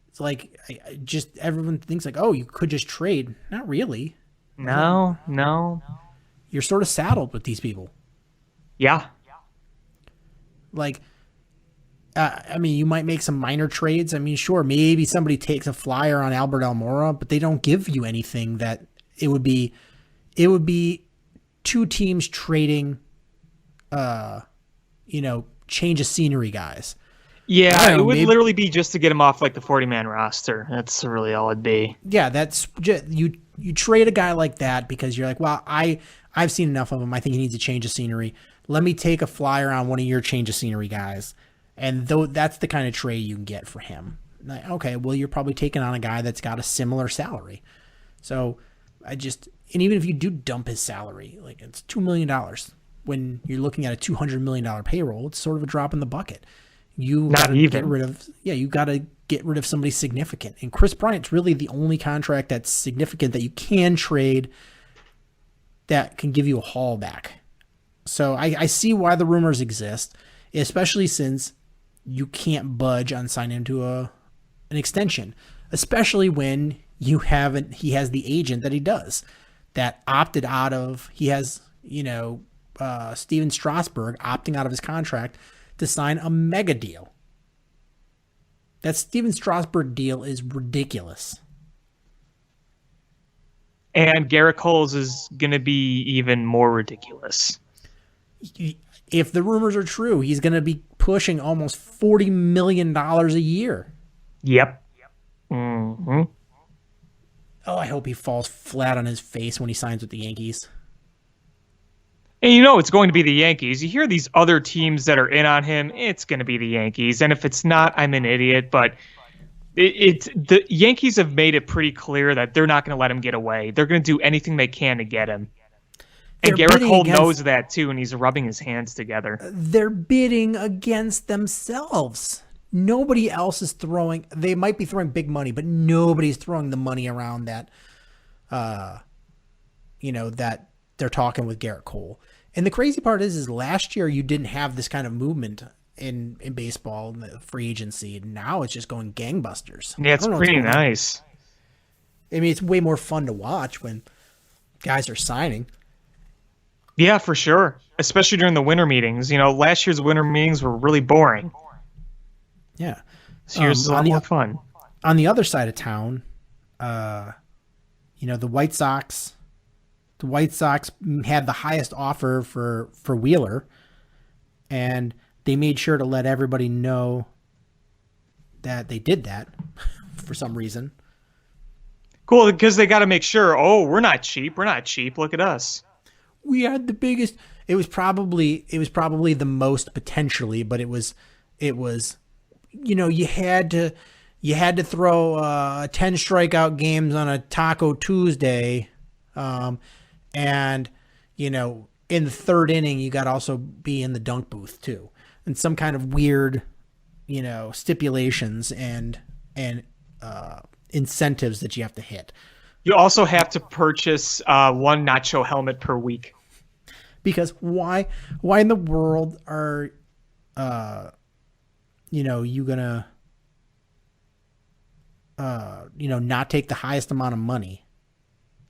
S3: It's like just everyone thinks like, oh, you could just trade. Not really.
S4: No.
S3: You're sort of saddled with these people.
S4: Yeah.
S3: Like, I mean, you might make some minor trades. I mean, sure, maybe somebody takes a flyer on Albert Almora, but they don't give you anything that it would be two teams trading, change of scenery guys.
S4: Yeah, it would literally be just to get him off like the 40-man roster. That's really all it'd be.
S3: Yeah, that's just, you trade a guy like that because you're like, well, I've seen enough of him. I think he needs a change of scenery. Let me take a flyer on one of your change of scenery guys. And that's the kind of trade you can get for him. Like, okay, well, you're probably taking on a guy that's got a similar salary. So and even if you do dump his salary, like it's $2 million. When you're looking at a $200 million payroll, it's sort of a drop in the bucket. You got to get rid of somebody significant. And Chris Bryant's really the only contract that's significant that you can trade that can give you a haul back. So I see why the rumors exist, especially since you can't budge on signing him to an extension, especially when he has the agent that he does that opted out of, he has, Steven Strasburg opting out of his contract to sign a mega deal. That Steven Strasburg deal is ridiculous.
S4: And Garrett Cole's is going to be even more ridiculous.
S3: If the rumors are true, he's going to be pushing almost $40 million a year.
S4: Yep. Mm-hmm.
S3: Oh, I hope he falls flat on his face when he signs with the Yankees.
S4: And it's going to be the Yankees. You hear these other teams that are in on him, it's going to be the Yankees. And if it's not, I'm an idiot. But the Yankees have made it pretty clear that they're not going to let him get away. They're going to do anything they can to get him. And Garrett Cole knows that too, and he's rubbing his hands together.
S3: They're bidding against themselves. Nobody else is throwing. They might be throwing big money, but nobody's throwing the money around that. That they're talking with Garrett Cole. And the crazy part is last year you didn't have this kind of movement in baseball, in the free agency. Now it's just going gangbusters.
S4: Yeah, it's pretty nice.
S3: I mean, it's way more fun to watch when guys are signing.
S4: Yeah, for sure. Especially during the winter meetings. Last year's winter meetings were really boring.
S3: Yeah.
S4: This year's is a lot more fun.
S3: On the other side of town, the White Sox. The White Sox had the highest offer for Wheeler, and they made sure to let everybody know that they did that for some reason.
S4: Cool, because they got to make sure, we're not cheap. We're not cheap. Look at us.
S3: We had the biggest. It was probably the most potentially, but it was you had to throw 10 strikeout games on a Taco Tuesday, and in the third inning you got to also be in the dunk booth too, and some kind of weird stipulations and incentives that you have to hit.
S4: You also have to purchase one nacho helmet per week.
S3: Because why in the world are you gonna not take the highest amount of money,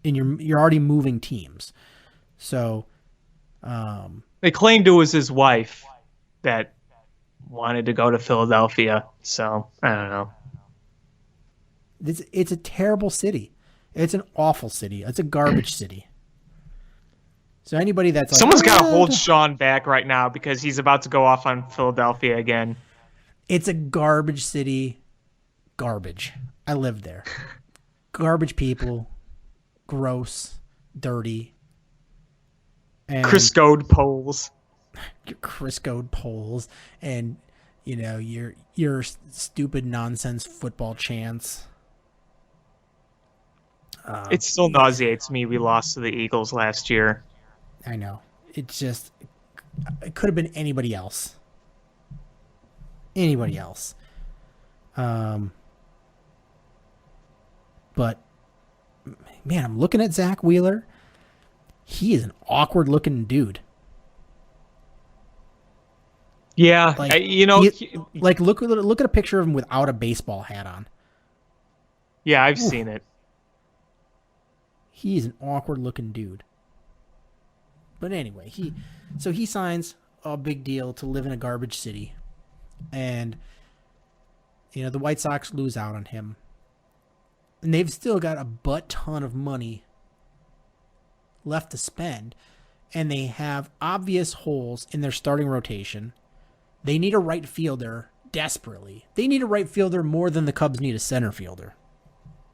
S3: and you're already moving teams. So
S4: they claimed it was his wife that wanted to go to Philadelphia. So I don't know.
S3: It's a terrible city. It's an awful city. It's a garbage city. So anybody that's like,
S4: someone's got to hold Sean back right now because he's about to go off on Philadelphia again.
S3: It's a garbage city. Garbage. I lived there. Garbage people. Gross. Dirty. And
S4: Criscoed poles.
S3: Your Criscoed poles. And, your stupid nonsense football chants.
S4: It still nauseates me we lost to the Eagles last year.
S3: I know. It could have been anybody else. Anybody else. But, man, I'm looking at Zach Wheeler. He is an awkward looking dude.
S4: Yeah.
S3: Look at a picture of him without a baseball hat on.
S4: Yeah, I've seen it.
S3: He is an awkward looking dude. But anyway, he signs a big deal to live in a garbage city. And, the White Sox lose out on him. And they've still got a butt ton of money left to spend. And they have obvious holes in their starting rotation. They need a right fielder desperately. They need a right fielder more than the Cubs need a center fielder.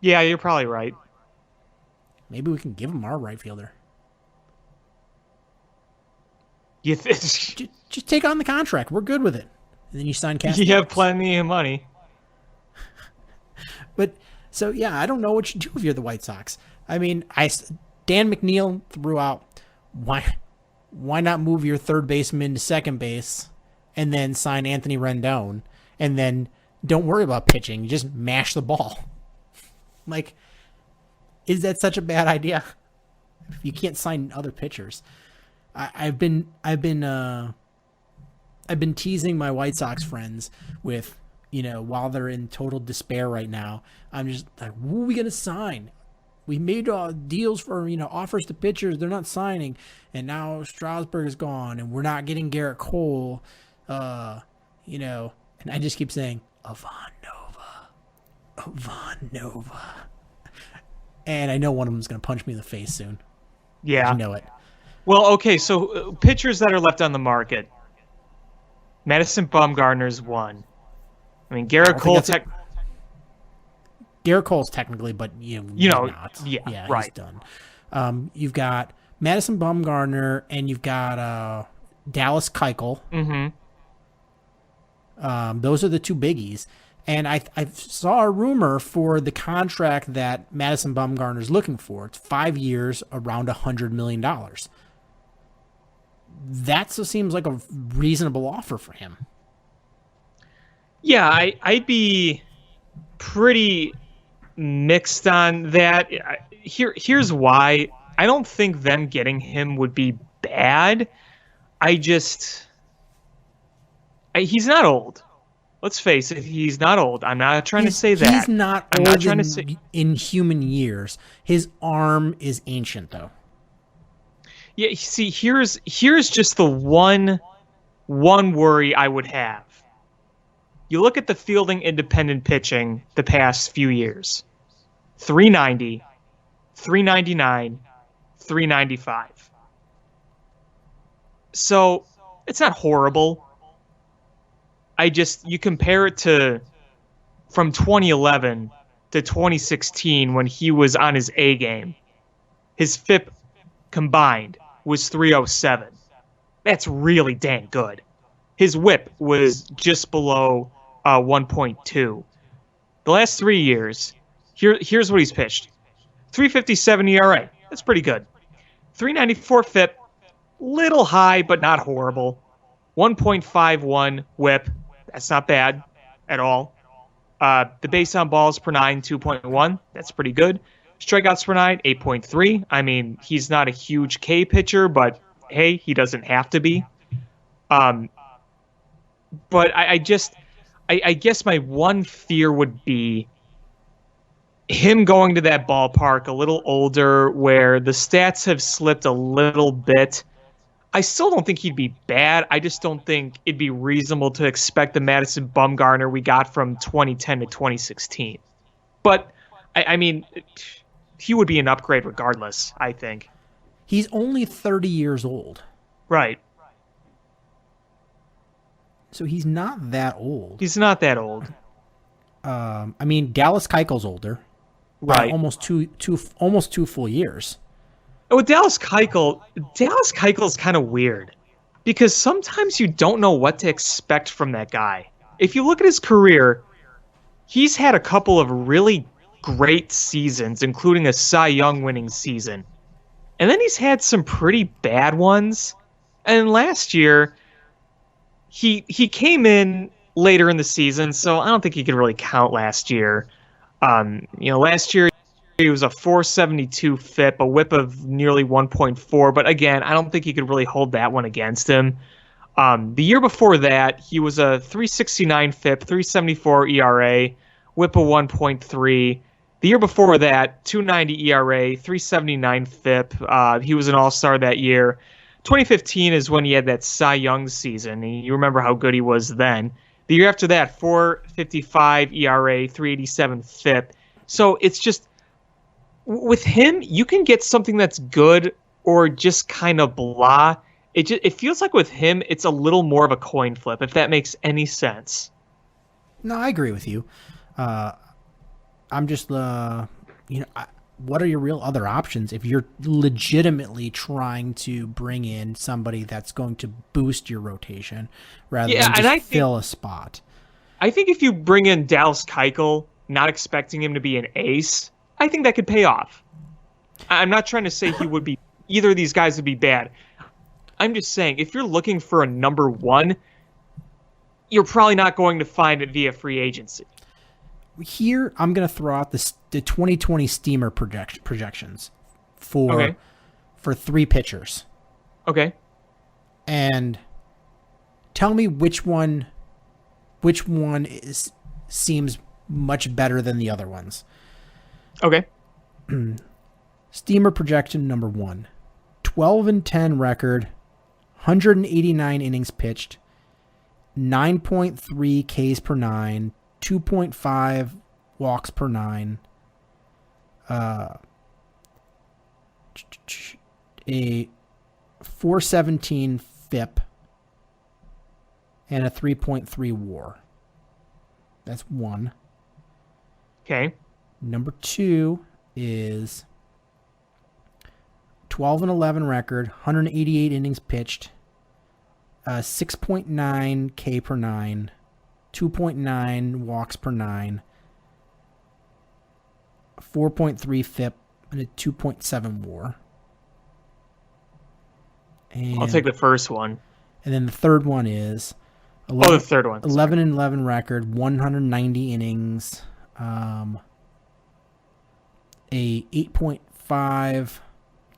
S4: Yeah, you're probably right.
S3: Maybe we can give them our right fielder. Just take on the contract. We're good with it. And then you sign Castro.
S4: You have plenty of money.
S3: But, so, yeah, I don't know what you do if you're the White Sox. I mean, Dan McNeil threw out, why not move your third baseman to second base and then sign Anthony Rendon, and then don't worry about pitching. You just mash the ball. Like, is that such a bad idea? You can't sign other pitchers. I've been teasing my White Sox friends with, while they're in total despair right now, I'm just like, who are we gonna sign? We made deals for offers to pitchers. They're not signing, and now Strasburg is gone, and we're not getting Garrett Cole. And I just keep saying Avon Nova. And I know one of them is gonna punch me in the face soon.
S4: Yeah,
S3: I know it.
S4: Well, okay, so pitchers that are left on the market. Madison Bumgarner's one. I mean, Garrett Cole.
S3: Garrett Cole's technically, but not.
S4: Yeah, right.
S3: He's done. You've got Madison Bumgarner, and you've got Dallas Keuchel.
S4: Mm-hmm.
S3: Those are the two biggies. And I saw a rumor for the contract that Madison Bumgarner's looking for. It's 5 years, around $100 million. That still seems like a reasonable offer for him.
S4: Yeah, I'd be pretty mixed on that. Here's why. I don't think them getting him would be bad. He's not old. let's face it, he's not old. I'm not trying to say that.
S3: He's not
S4: I'm
S3: old
S4: not trying to say.
S3: in human years. His arm is ancient, though.
S4: Yeah, see, here's just the one worry I would have. You look at the fielding independent pitching the past few years. 390, 399, 395. So, it's not horrible. You compare it to from 2011 to 2016 when he was on his A game. His FIP combined was 307. That's really dang good. His whip was just below 1.2. The last 3 years, here's what he's pitched. 357 ERA. That's pretty good. 394 FIP. Little high, but not horrible. 1.51 whip. That's not bad at all. The base on balls per nine, 2.1. That's pretty good. Strikeouts per nine, 8.3. I mean, he's not a huge K pitcher, but hey, he doesn't have to be. But I guess my one fear would be him going to that ballpark a little older where the stats have slipped a little bit. I still don't think he'd be bad. I just don't think it'd be reasonable to expect the Madison Bumgarner we got from 2010 to 2016. But, I mean, he would be an upgrade regardless, I think.
S3: He's only 30 years old.
S4: Right.
S3: So he's not that old.
S4: He's not that old.
S3: I mean, Dallas Keuchel's older.
S4: Right.
S3: Almost two full years.
S4: With Dallas Keuchel's kind of weird because sometimes you don't know what to expect from that guy. If you look at his career, he's had a couple of really great seasons, including a Cy Young winning season. And then he's had some pretty bad ones. And last year, he came in later in the season, so I don't think he can really count last year. Last year he was a 472 FIP, a whip of nearly 1.4, but again, I don't think he could really hold that one against him. The year before that, he was a 369 FIP, 374 ERA, whip of 1.3. The year before that, 290 ERA, 379 FIP. He was an all-star that year. 2015 is when he had that Cy Young season. You remember how good he was then. The year after that, 455 ERA, 387 FIP. So it's just, with him, you can get something that's good or just kind of blah. It feels like with him, it's a little more of a coin flip, if that makes any sense.
S3: No, I agree with you. I'm just, what are your real other options if you're legitimately trying to bring in somebody that's going to boost your rotation rather than just fill a spot?
S4: I think if you bring in Dallas Keuchel, not expecting him to be an ace, I think that could pay off. I'm not trying to say either of these guys would be bad. I'm just saying, if you're looking for a number one, you're probably not going to find it via free agency.
S3: Here, I'm going to throw out the 2020 Steamer projections for three pitchers.
S4: Okay.
S3: And tell me which one seems much better than the other ones.
S4: Okay.
S3: Steamer projection number 1. 12-10 record, 189 innings pitched, 9.3 Ks per 9, 2.5 walks per 9, a 417 FIP, and a 3.3 WAR. That's 1.
S4: Okay.
S3: Number 2 is 12-11 record, 188 innings pitched, 6.9 K per 9, 2.9 walks per 9, 4.3 FIP, and a 2.7 WAR. And,
S4: I'll take the first one.
S3: And then the third one is 11-11 record, 190 innings, a 8.5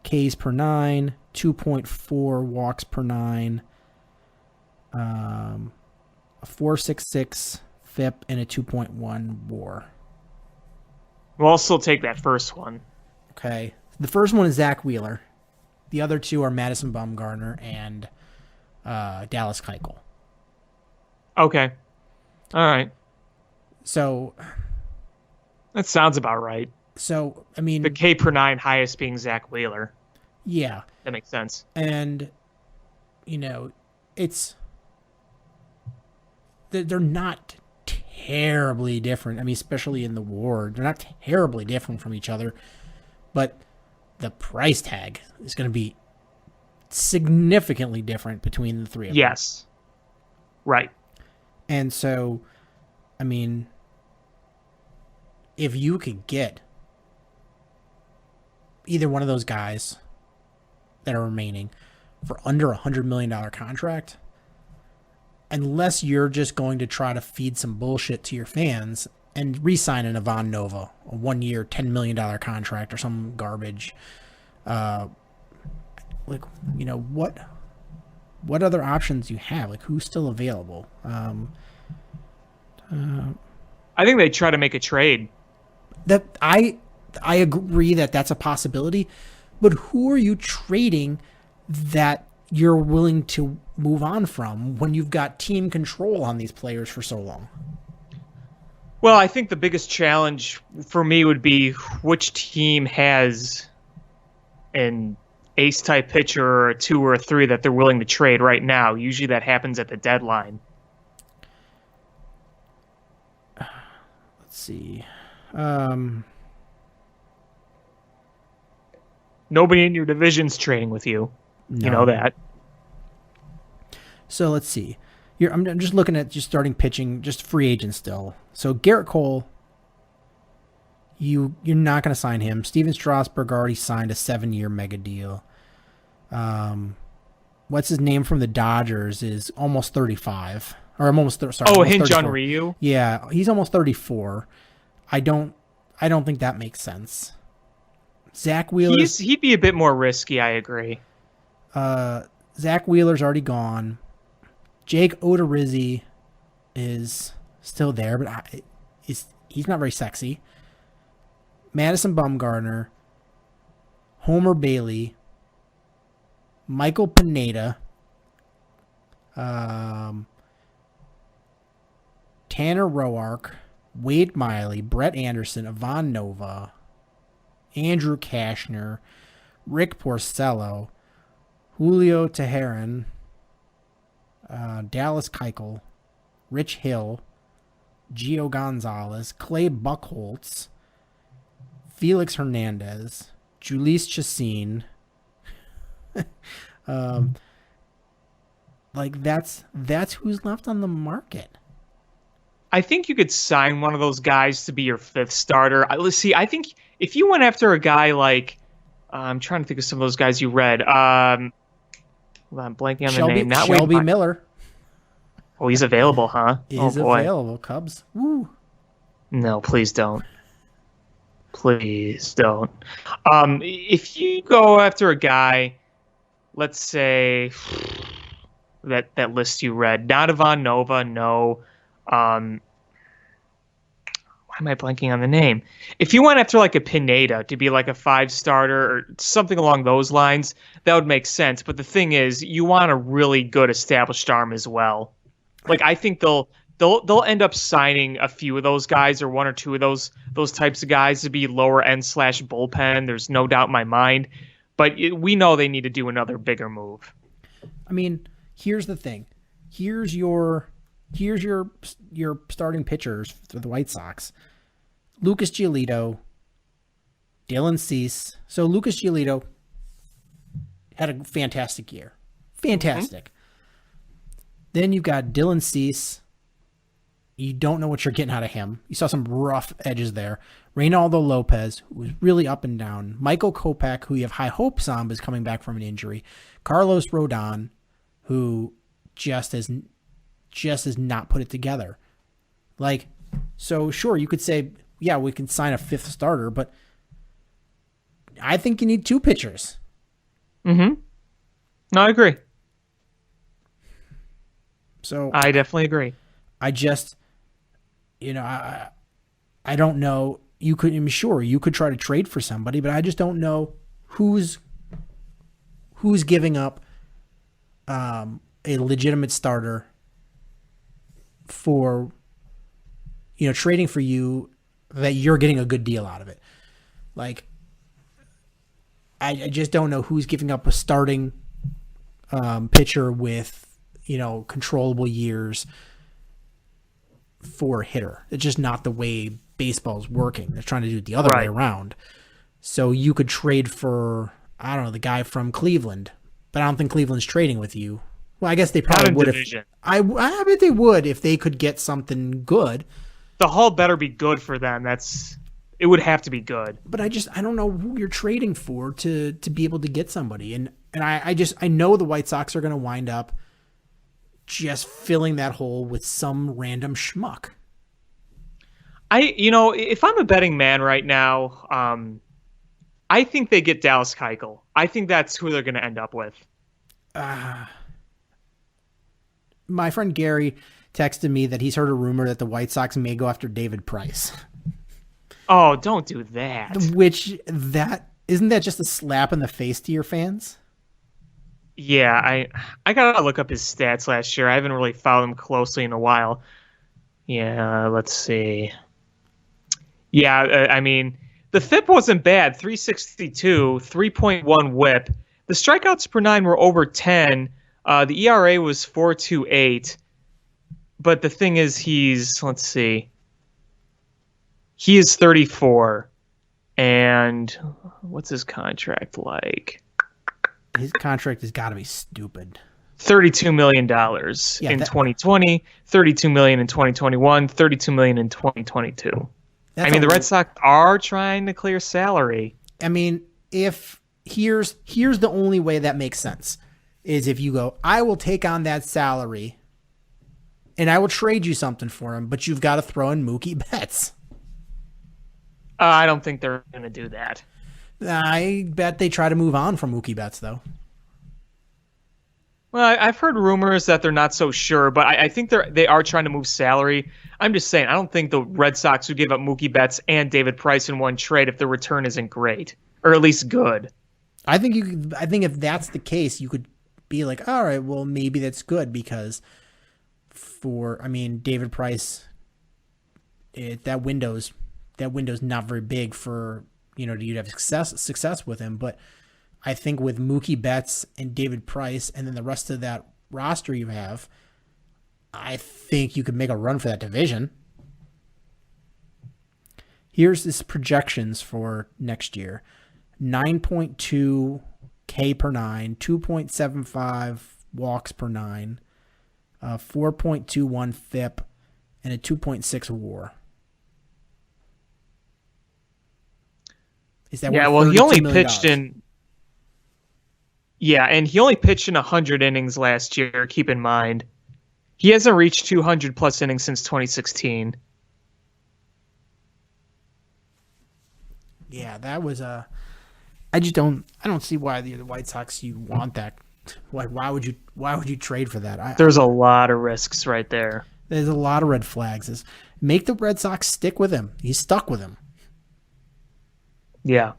S3: Ks per 9, 2.4 walks per 9, a 4.66 FIP, and a 2.1 WAR.
S4: We'll still take that first one.
S3: Okay. The first one is Zach Wheeler. The other two are Madison Bumgarner and Dallas Keuchel.
S4: Okay. All right.
S3: So
S4: That sounds about right.
S3: So, I mean...
S4: The K per 9 highest being Zach Wheeler.
S3: Yeah.
S4: That makes sense.
S3: And, you know, it's... They're not terribly different. I mean, especially in the WAR. They're not terribly different from each other. But the price tag is going to be significantly different between the three of them.
S4: Yes. Right.
S3: And so, I mean, if you could get either one of those guys that are remaining for under $100 million contract, unless you're just going to try to feed some bullshit to your fans and re-sign an Ivan Nova, a 1-year, $10 million contract or some garbage, like, you know, what other options you have? Like, who's still available?
S4: I think they try to make a trade.
S3: That I agree that that's a possibility, but who are you trading that you're willing to move on from when you've got team control on these players for so long?
S4: Well, I think the biggest challenge for me would be which team has an ace-type pitcher or a 2 or a 3 that they're willing to trade right now. Usually that happens at the deadline.
S3: Let's see.
S4: Nobody in your division's trading with you.
S3: No.
S4: You know that.
S3: So let's see. I'm just looking at just starting pitching, just free agent still. So Garrett Cole, you're not going to sign him. Steven Strasburg already signed a 7-year mega deal. What's his name from the Dodgers is almost 35. Or I'm almost sorry.
S4: Oh,
S3: almost
S4: Hinge
S3: 34.
S4: on Ryu?
S3: Yeah, he's almost 34. I don't think that makes sense. Zach Wheeler.
S4: He'd be a bit more risky, I agree.
S3: Zach Wheeler's already gone. Jake Odorizzi is still there, but he's not very sexy. Madison Bumgarner, Homer Bailey, Michael Pineda, Tanner Roark, Wade Miley, Brett Anderson, Ivan Nova, Andrew Kashner, Rick Porcello, Julio Teheran, Dallas Keuchel, Rich Hill, Gio Gonzalez, Clay Buchholz, Felix Hernandez, Jhoulys Chacin. Like that's who's left on the market.
S4: I think you could sign one of those guys to be your 5th starter. Let's see. I think if you went after a guy like, I'm trying to think of some of those guys you read. I'm blanking on the name. Not
S3: Shelby
S4: Wade
S3: Miller.
S4: Oh, he's available, huh?
S3: Is available. Cubs. Woo.
S4: No, please don't. Please don't. If you go after a guy, let's say that list you read, not Ivan Nova, no. Why am I blanking on the name? If you went after like a Pineda to be like a 5 starter or something along those lines, that would make sense. But the thing is, you want a really good established arm as well. Like I think they'll end up signing a few of those guys or 1 or 2 of those types of guys to be lower end / bullpen. There's no doubt in my mind, but we know they need to do another bigger move.
S3: I mean, here's the thing. Here's your starting pitchers for the White Sox. Lucas Giolito, Dylan Cease. So Lucas Giolito had a fantastic year. Fantastic. Mm-hmm. Then you've got Dylan Cease. You don't know what you're getting out of him. You saw some rough edges there. Reynaldo Lopez, who was really up and down. Michael Kopech, who you have high hopes on, but is coming back from an injury. Carlos Rodon, who just has not put it together. Like, so sure, you could say, yeah, we can sign a 5th starter, but I think you need 2 pitchers.
S4: Mm-hmm. No, I agree.
S3: So
S4: I definitely agree.
S3: I just, I don't know. You could try to trade for somebody, but I just don't know who's giving up a legitimate starter for, trading for you that you're getting a good deal out of it. Like, I just don't know who's giving up a starting pitcher with, controllable years for a hitter. It's just not the way baseball's working. They're trying to do it the other way around. So you could trade for, I don't know, the guy from Cleveland, but I don't think Cleveland's trading with you. Well, I guess they probably would. I bet they would if they could get something good.
S4: The haul better be good for them. It would have to be good.
S3: But I don't know who you're trading for to be able to get somebody. And I know the White Sox are going to wind up just filling that hole with some random schmuck.
S4: If I'm a betting man right now, I think they get Dallas Keuchel. I think that's who they're going to end up with.
S3: My friend Gary texted me that he's heard a rumor that the White Sox may go after David Price.
S4: Oh, don't do that.
S3: Isn't that just a slap in the face to your fans?
S4: Yeah, I gotta look up his stats last year. I haven't really followed him closely in a while. Yeah, let's see. Yeah, the FIP wasn't bad. 362, 3.1 WHIP. The strikeouts per 9 were over 10. The ERA was 4.28. But the thing is, he is 34. And what's his contract like?
S3: His contract has got to be stupid.
S4: $32 million in 2020, $32 million in 2021, $32 million in 2022. The Red Sox are trying to clear salary.
S3: If here's the only way that makes sense is if you go, I will take on that salary and I will trade you something for him, but you've got to throw in Mookie Betts.
S4: I don't think they're going to do that.
S3: I bet they try to move on from Mookie Betts, though.
S4: Well, I've heard rumors that they're not so sure, but I think they are trying to move salary. I'm just saying, I don't think the Red Sox would give up Mookie Betts and David Price in one trade if the return isn't great, or at least good.
S3: I think if that's the case, you could be like, all right, well, maybe that's good because David Price, that window's not very big for, you'd have success with him. But I think with Mookie Betts and David Price and then the rest of that roster you have, I think you could make a run for that division. Here's this projections for next year. 9.2 K per 9, 2.75 walks per 9, 4.21 FIP, and a 2.6 WAR. Is that
S4: he only pitched in. Yeah, and he only pitched in 100 innings last year. Keep in mind, he hasn't reached 200 plus innings since 2016.
S3: Yeah, that was I don't see why the White Sox you want that. Why would you trade for that?
S4: There's a lot of risks right there.
S3: There's a lot of red flags. Make the Red Sox stick with him. He's stuck with him.
S4: Yeah.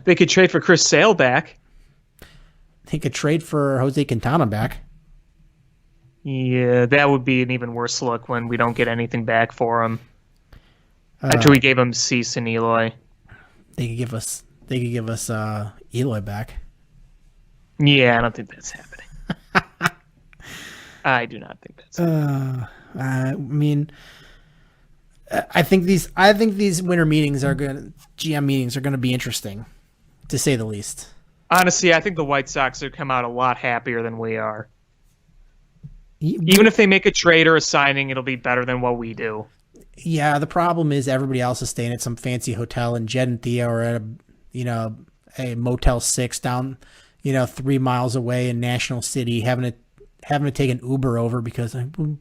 S4: They could trade for Chris Sale back.
S3: They could trade for Jose Quintana back.
S4: Yeah, that would be an even worse look when we don't get anything back for him. After we gave him Cease and Eloy.
S3: They could give us Eloy back.
S4: Yeah, I don't think that's happening. I do not think that's happening.
S3: I think these winter meetings GM meetings are gonna be interesting, to say the least.
S4: Honestly, I think the White Sox would come out a lot happier than we are. Even if they make a trade or a signing, it'll be better than what we do.
S3: Yeah, the problem is everybody else is staying at some fancy hotel, and Jed and Theo are at a Motel 6 down, 3 miles away in National City, having to take an Uber over because go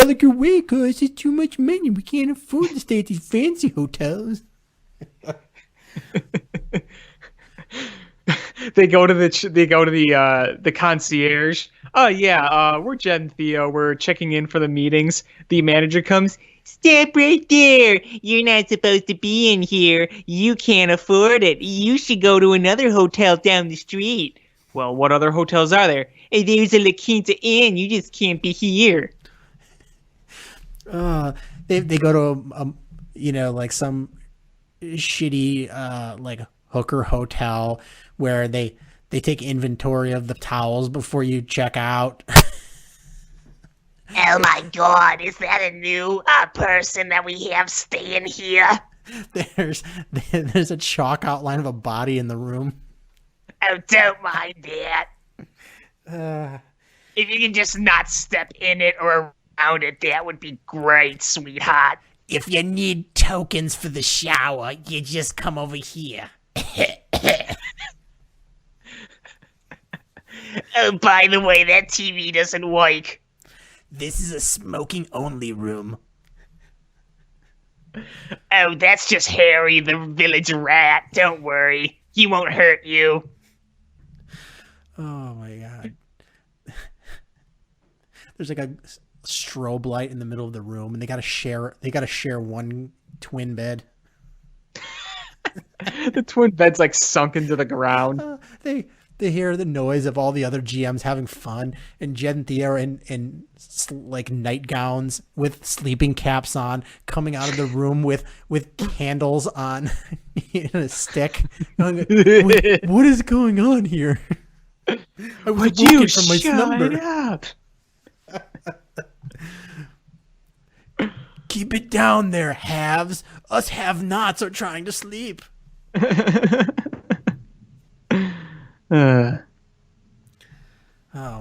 S3: look away because it's too much money. We can't afford to stay at these fancy hotels.
S4: They go to the concierge. Oh yeah, we're Jed and Theo. We're checking in for the meetings. The manager comes. Step right there. You're not supposed to be in here. You can't afford it. You should go to another hotel down the street. Well, what other hotels are there? Hey, there's a La Quinta Inn. You just can't be here.
S3: They go to like some shitty like hooker hotel where they take inventory of the towels before you check out.
S5: Oh my God, is that a new person that we have staying here?
S3: There's a chalk outline of a body in the room.
S5: Oh, don't mind that. If you can just not step in it or around it, that would be great, sweetheart.
S3: If you need tokens for the shower, you just come over here.
S5: Oh, by the way, that TV doesn't work.
S3: This is a smoking only room.
S5: Oh, that's just Harry, the village rat. Don't worry. He won't hurt you.
S3: Oh my God. There's like a strobe light in the middle of the room, and they gotta share one twin bed.
S4: The twin bed's like sunk into the ground.
S3: They hear the noise of all the other GMs having fun, and Jed and Theo are in like nightgowns with sleeping caps on, coming out of the room with candles on in a stick. Going, what is going on here? I was woken from my slumber.
S4: Up?
S3: Keep it down there, haves. Us have-nots are trying to sleep. Oh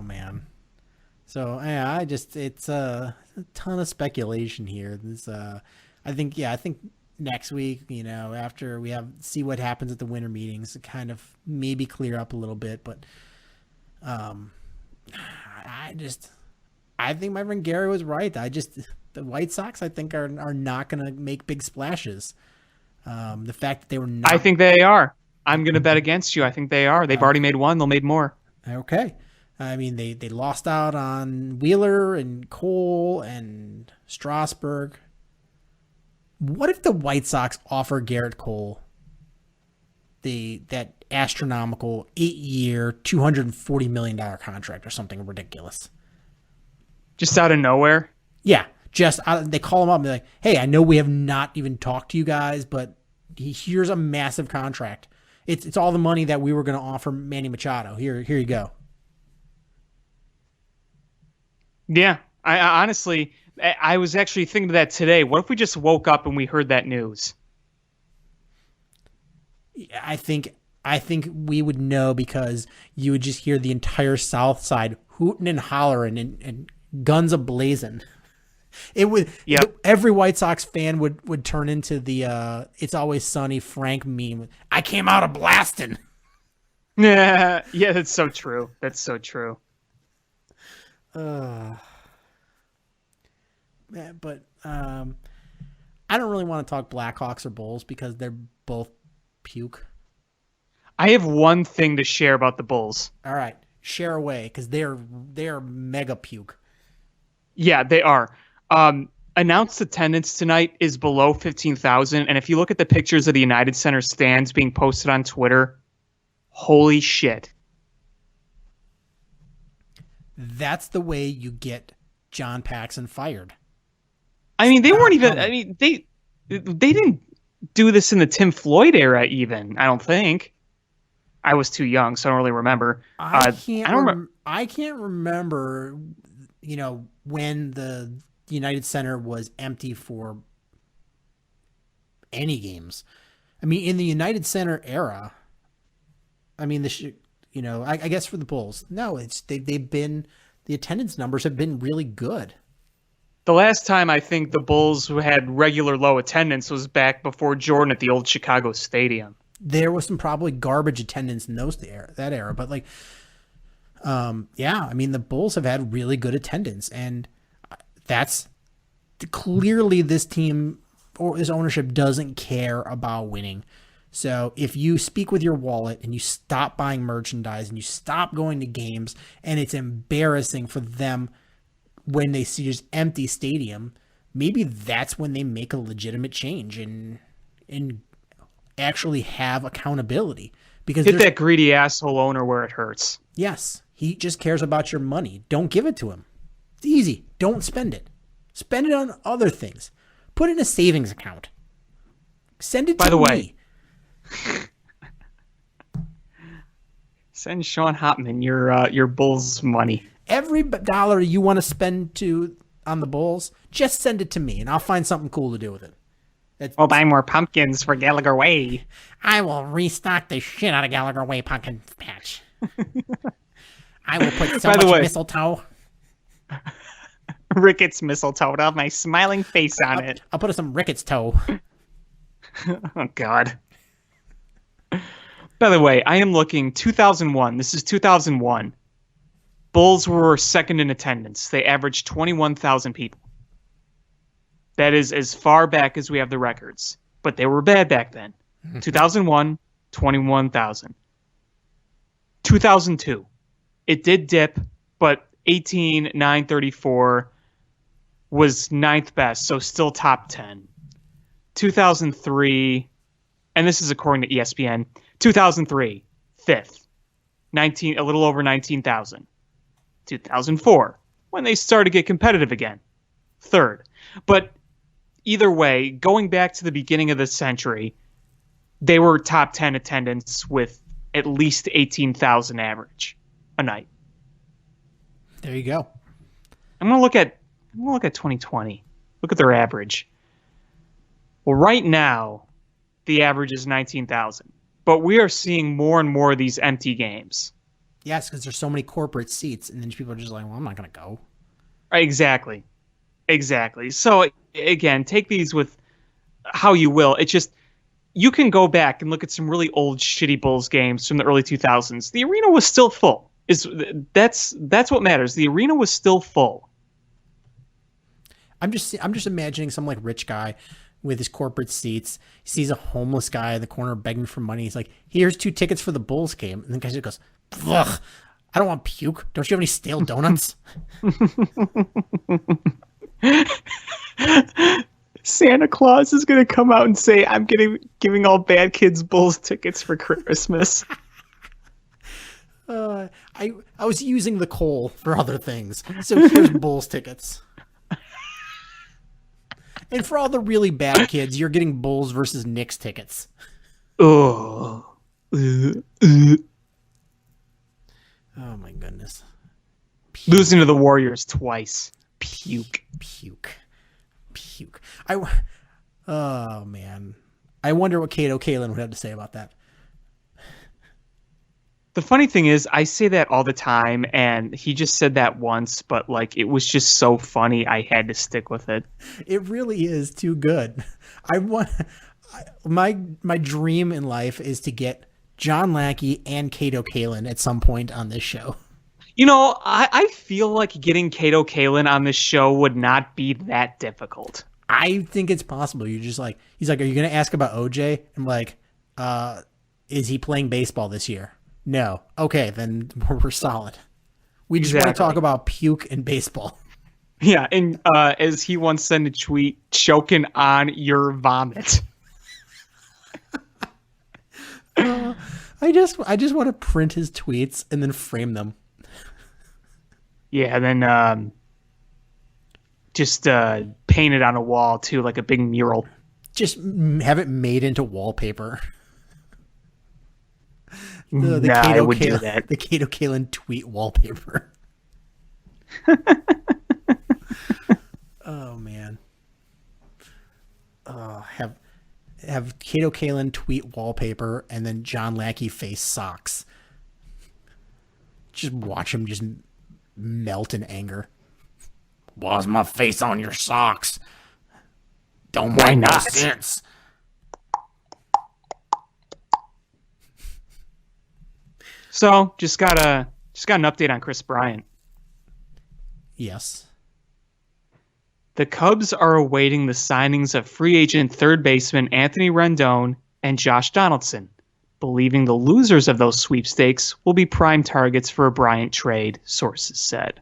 S3: man. So yeah, it's a ton of speculation here. I think next week, after we see what happens at the winter meetings, it kind of maybe clear up a little bit, but I think my friend Gary was right. The White Sox I think are not going to make big splashes. The fact that they were not,
S4: I think they are. I'm going to bet against you. I think they are. They've already made one. They'll make more.
S3: Okay. I mean, they lost out on Wheeler and Cole and Strasburg. What if the White Sox offer Garrett Cole that astronomical 8-year, $240 million contract or something ridiculous?
S4: Just out of nowhere?
S3: Yeah. They call him up and they're like, hey, I know we have not even talked to you guys, but here's a massive contract. It's all the money that we were going to offer Manny Machado. Here you go.
S4: Yeah, I honestly, I was actually thinking of that today. What if we just woke up and we heard that news?
S3: I think we would know because you would just hear the entire South Side hooting and hollering and guns a-blazing. It would.
S4: Yep.
S3: Every White Sox fan would turn into the "It's Always Sunny" Frank meme. I came out a blasting.
S4: Yeah, that's so true. That's so true.
S3: But I don't really want to talk Blackhawks or Bulls because they're both puke.
S4: I have one thing to share about the Bulls.
S3: All right, share away because they're mega puke.
S4: Yeah, they are. Announced attendance tonight is below 15,000, and if you look at the pictures of the United Center stands being posted on Twitter, holy shit.
S3: That's the way you get John Paxson fired.
S4: I mean, they weren't even. I mean, they didn't do this in the Tim Floyd era. Even I don't think. I was too young, so I don't really remember.
S3: I can't remember. When the United Center was empty for any games. I mean, in the United Center era. I mean, I guess for the Bulls, no, they've been, the attendance numbers have been really good.
S4: The last time I think the Bulls had regular low attendance was back before Jordan at the old Chicago Stadium.
S3: There was some probably garbage attendance in that era, but I mean, the Bulls have had really good attendance, and that's clearly this team or this ownership doesn't care about winning. So if you speak with your wallet and you stop buying merchandise and you stop going to games, and it's embarrassing for them when they see just empty stadium, maybe that's when they make a legitimate change and actually have accountability. Because
S4: Hit that greedy asshole owner where it hurts.
S3: yes, he just cares about your money. Don't give it to him. It's easy. Don't spend it. Spend it on other things. Put it in a savings account. Send it to me.
S4: By the way, send Sean Hopman your Bulls money.
S3: Every dollar you want to spend on the Bulls, just send it to me, and I'll find something cool to do with it.
S5: We'll buy more pumpkins for Gallagher Way.
S3: I will restock the shit out of Gallagher Way pumpkin patch. I will put so
S4: By the
S3: much
S4: way-
S3: mistletoe.
S5: Ricketts mistletoe. I'll have my smiling face on it.
S3: I'll put some Ricketts toe.
S5: Oh, God.
S4: By the way, I am looking 2001. This is 2001. Bulls were second in attendance. They averaged 21,000 people. That is as far back as we have the records. But they were bad back then. 2001, 21,000. 2002. It did dip, but 18,934 was ninth best, so still top 10. 2003, and this is according to ESPN, 2003, fifth. A little over 19,000. 2004, when they started to get competitive again, third. But either way, going back to the beginning of the century, they were top 10 attendance with at least 18,000 average a night.
S3: There you go.
S4: I'm gonna look at 2020. Look at their average. Well, right now, the average is 19,000. But we are seeing more and more of these empty games.
S3: Yes, because there's so many corporate seats, and then people are just like, well, I'm not going to go.
S4: Right, exactly. So, again, take these with how you will. It's just, you can go back and look at some really old, shitty Bulls games from the early 2000s. The arena was still full. That's what matters. The arena was still full.
S3: I'm just imagining some like rich guy with his corporate seats. He sees a homeless guy in the corner begging for money. He's like, here's 2 tickets for the Bulls game. And the guy just goes, ugh, I don't want puke. Don't you have any stale donuts?
S4: Santa Claus is going to come out and say, I'm giving all bad kids Bulls tickets for Christmas.
S3: I was using the coal for other things. So here's Bulls tickets. And for all the really bad kids, you're getting Bulls versus Knicks tickets.
S4: Oh.
S3: Oh my goodness.
S4: Losing to the Warriors twice. Puke.
S3: Oh man. I wonder what Kato Kalin would have to say about that.
S4: The funny thing is, I say that all the time, and he just said that once, but like it was just so funny, I had to stick with it.
S3: It really is too good. My dream in life is to get John Lackey and Kato Kalin at some point on this show.
S4: You know, I feel like getting Kato Kalin on this show would not be that difficult.
S3: I think it's possible. You're just like, he's like, are you going to ask about OJ? I'm like, is he playing baseball this year? No. Okay, then we're solid. We just want to talk about puke and baseball.
S4: Yeah, and as he once said in a tweet, choking on your vomit.
S3: I just want to print his tweets and then frame them.
S4: Yeah, and then just paint it on a wall too, like a big mural.
S3: Just have it made into wallpaper.
S4: I would do that.
S3: The Kato Kalin tweet wallpaper. Oh man. Have Kato Kalin tweet wallpaper and then John Lackey face socks. Just watch him just melt in anger. Why's my face on your socks? Don't
S4: Why
S3: make no
S4: not?
S3: sense.
S4: So just got an update on Chris Bryant.
S3: Yes.
S4: The Cubs are awaiting the signings of free agent third baseman Anthony Rendon and Josh Donaldson, believing the losers of those sweepstakes will be prime targets for a Bryant trade, sources said.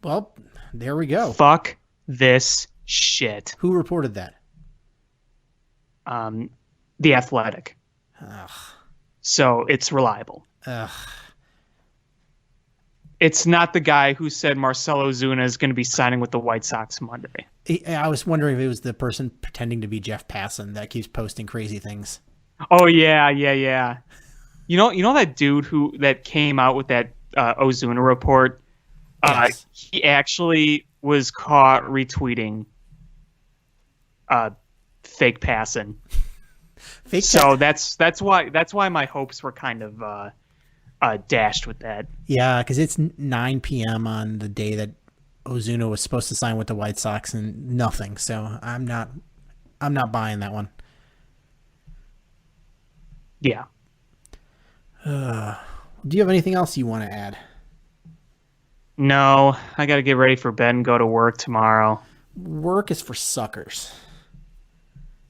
S3: Well, there we go.
S4: Fuck this shit.
S3: Who reported that?
S4: The Athletic.
S3: Ugh.
S4: So it's reliable.
S3: Ugh.
S4: It's not the guy who said Marcelo Zuna is going to be signing with the White Sox Monday.
S3: I was wondering if it was the person pretending to be Jeff Passan that keeps posting crazy things.
S4: Oh yeah. You know that dude that came out with that Ozuna report.
S3: Yes.
S4: He actually was caught retweeting fake Passan. So that's why my hopes were kind of dashed with that.
S3: Yeah, because it's 9 p.m. on the day that Ozuna was supposed to sign with the White Sox and nothing. So I'm not buying that one.
S4: Yeah.
S3: Do you have anything else you want to add?
S4: No, I got to get ready for bed and go to work tomorrow.
S3: Work is for suckers.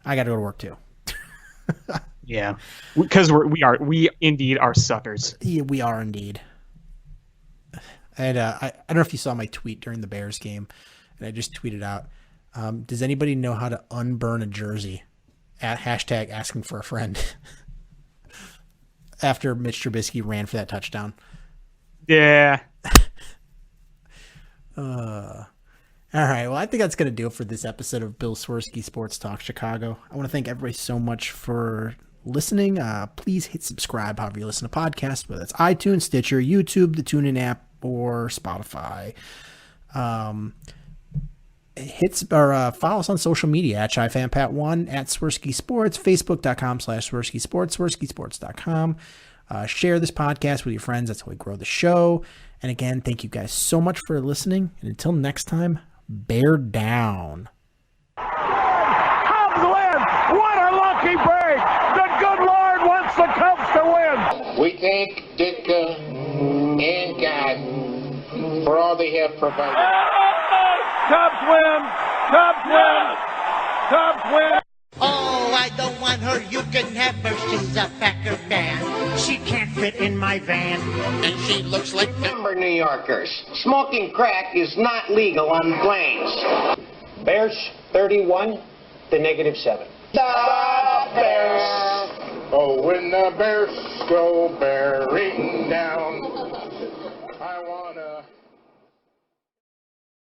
S3: I got to go to work too.
S4: Yeah, because we indeed are suckers.
S3: Yeah, we are indeed. And I don't know if you saw my tweet during the Bears game, and I just tweeted out, does anybody know how to unburn a jersey? At hashtag asking for a friend. After Mitch Trubisky ran for that touchdown.
S4: Yeah.
S3: All right. Well, I think that's going to do it for this episode of Bill Swerski Sports Talk Chicago. I want to thank everybody so much for listening. Please hit subscribe however you listen to podcasts, whether it's iTunes, Stitcher, YouTube, the TuneIn app, or Spotify. Follow us on social media at ChiFanPat1, at Swerski Sports, Facebook.com/Swerski Sports, SwerskiSports.com. Share this podcast with your friends. That's how we grow the show. And again, thank you guys so much for listening. And until next time, bear down.
S6: Cubs win! What a lucky break! The good Lord wants the Cubs to win!
S7: We thank Ditka and God for all they have provided.
S6: Cubs win! Cubs win! Cubs win!
S8: Oh, I don't want her. You can have her. She's a Packer fan. She can't fit in my van.
S7: And she looks like Denver New Yorkers. Smoking crack is not legal on planes. Bears 31 to -7. The Bears!
S6: Oh, when the Bears go bearing down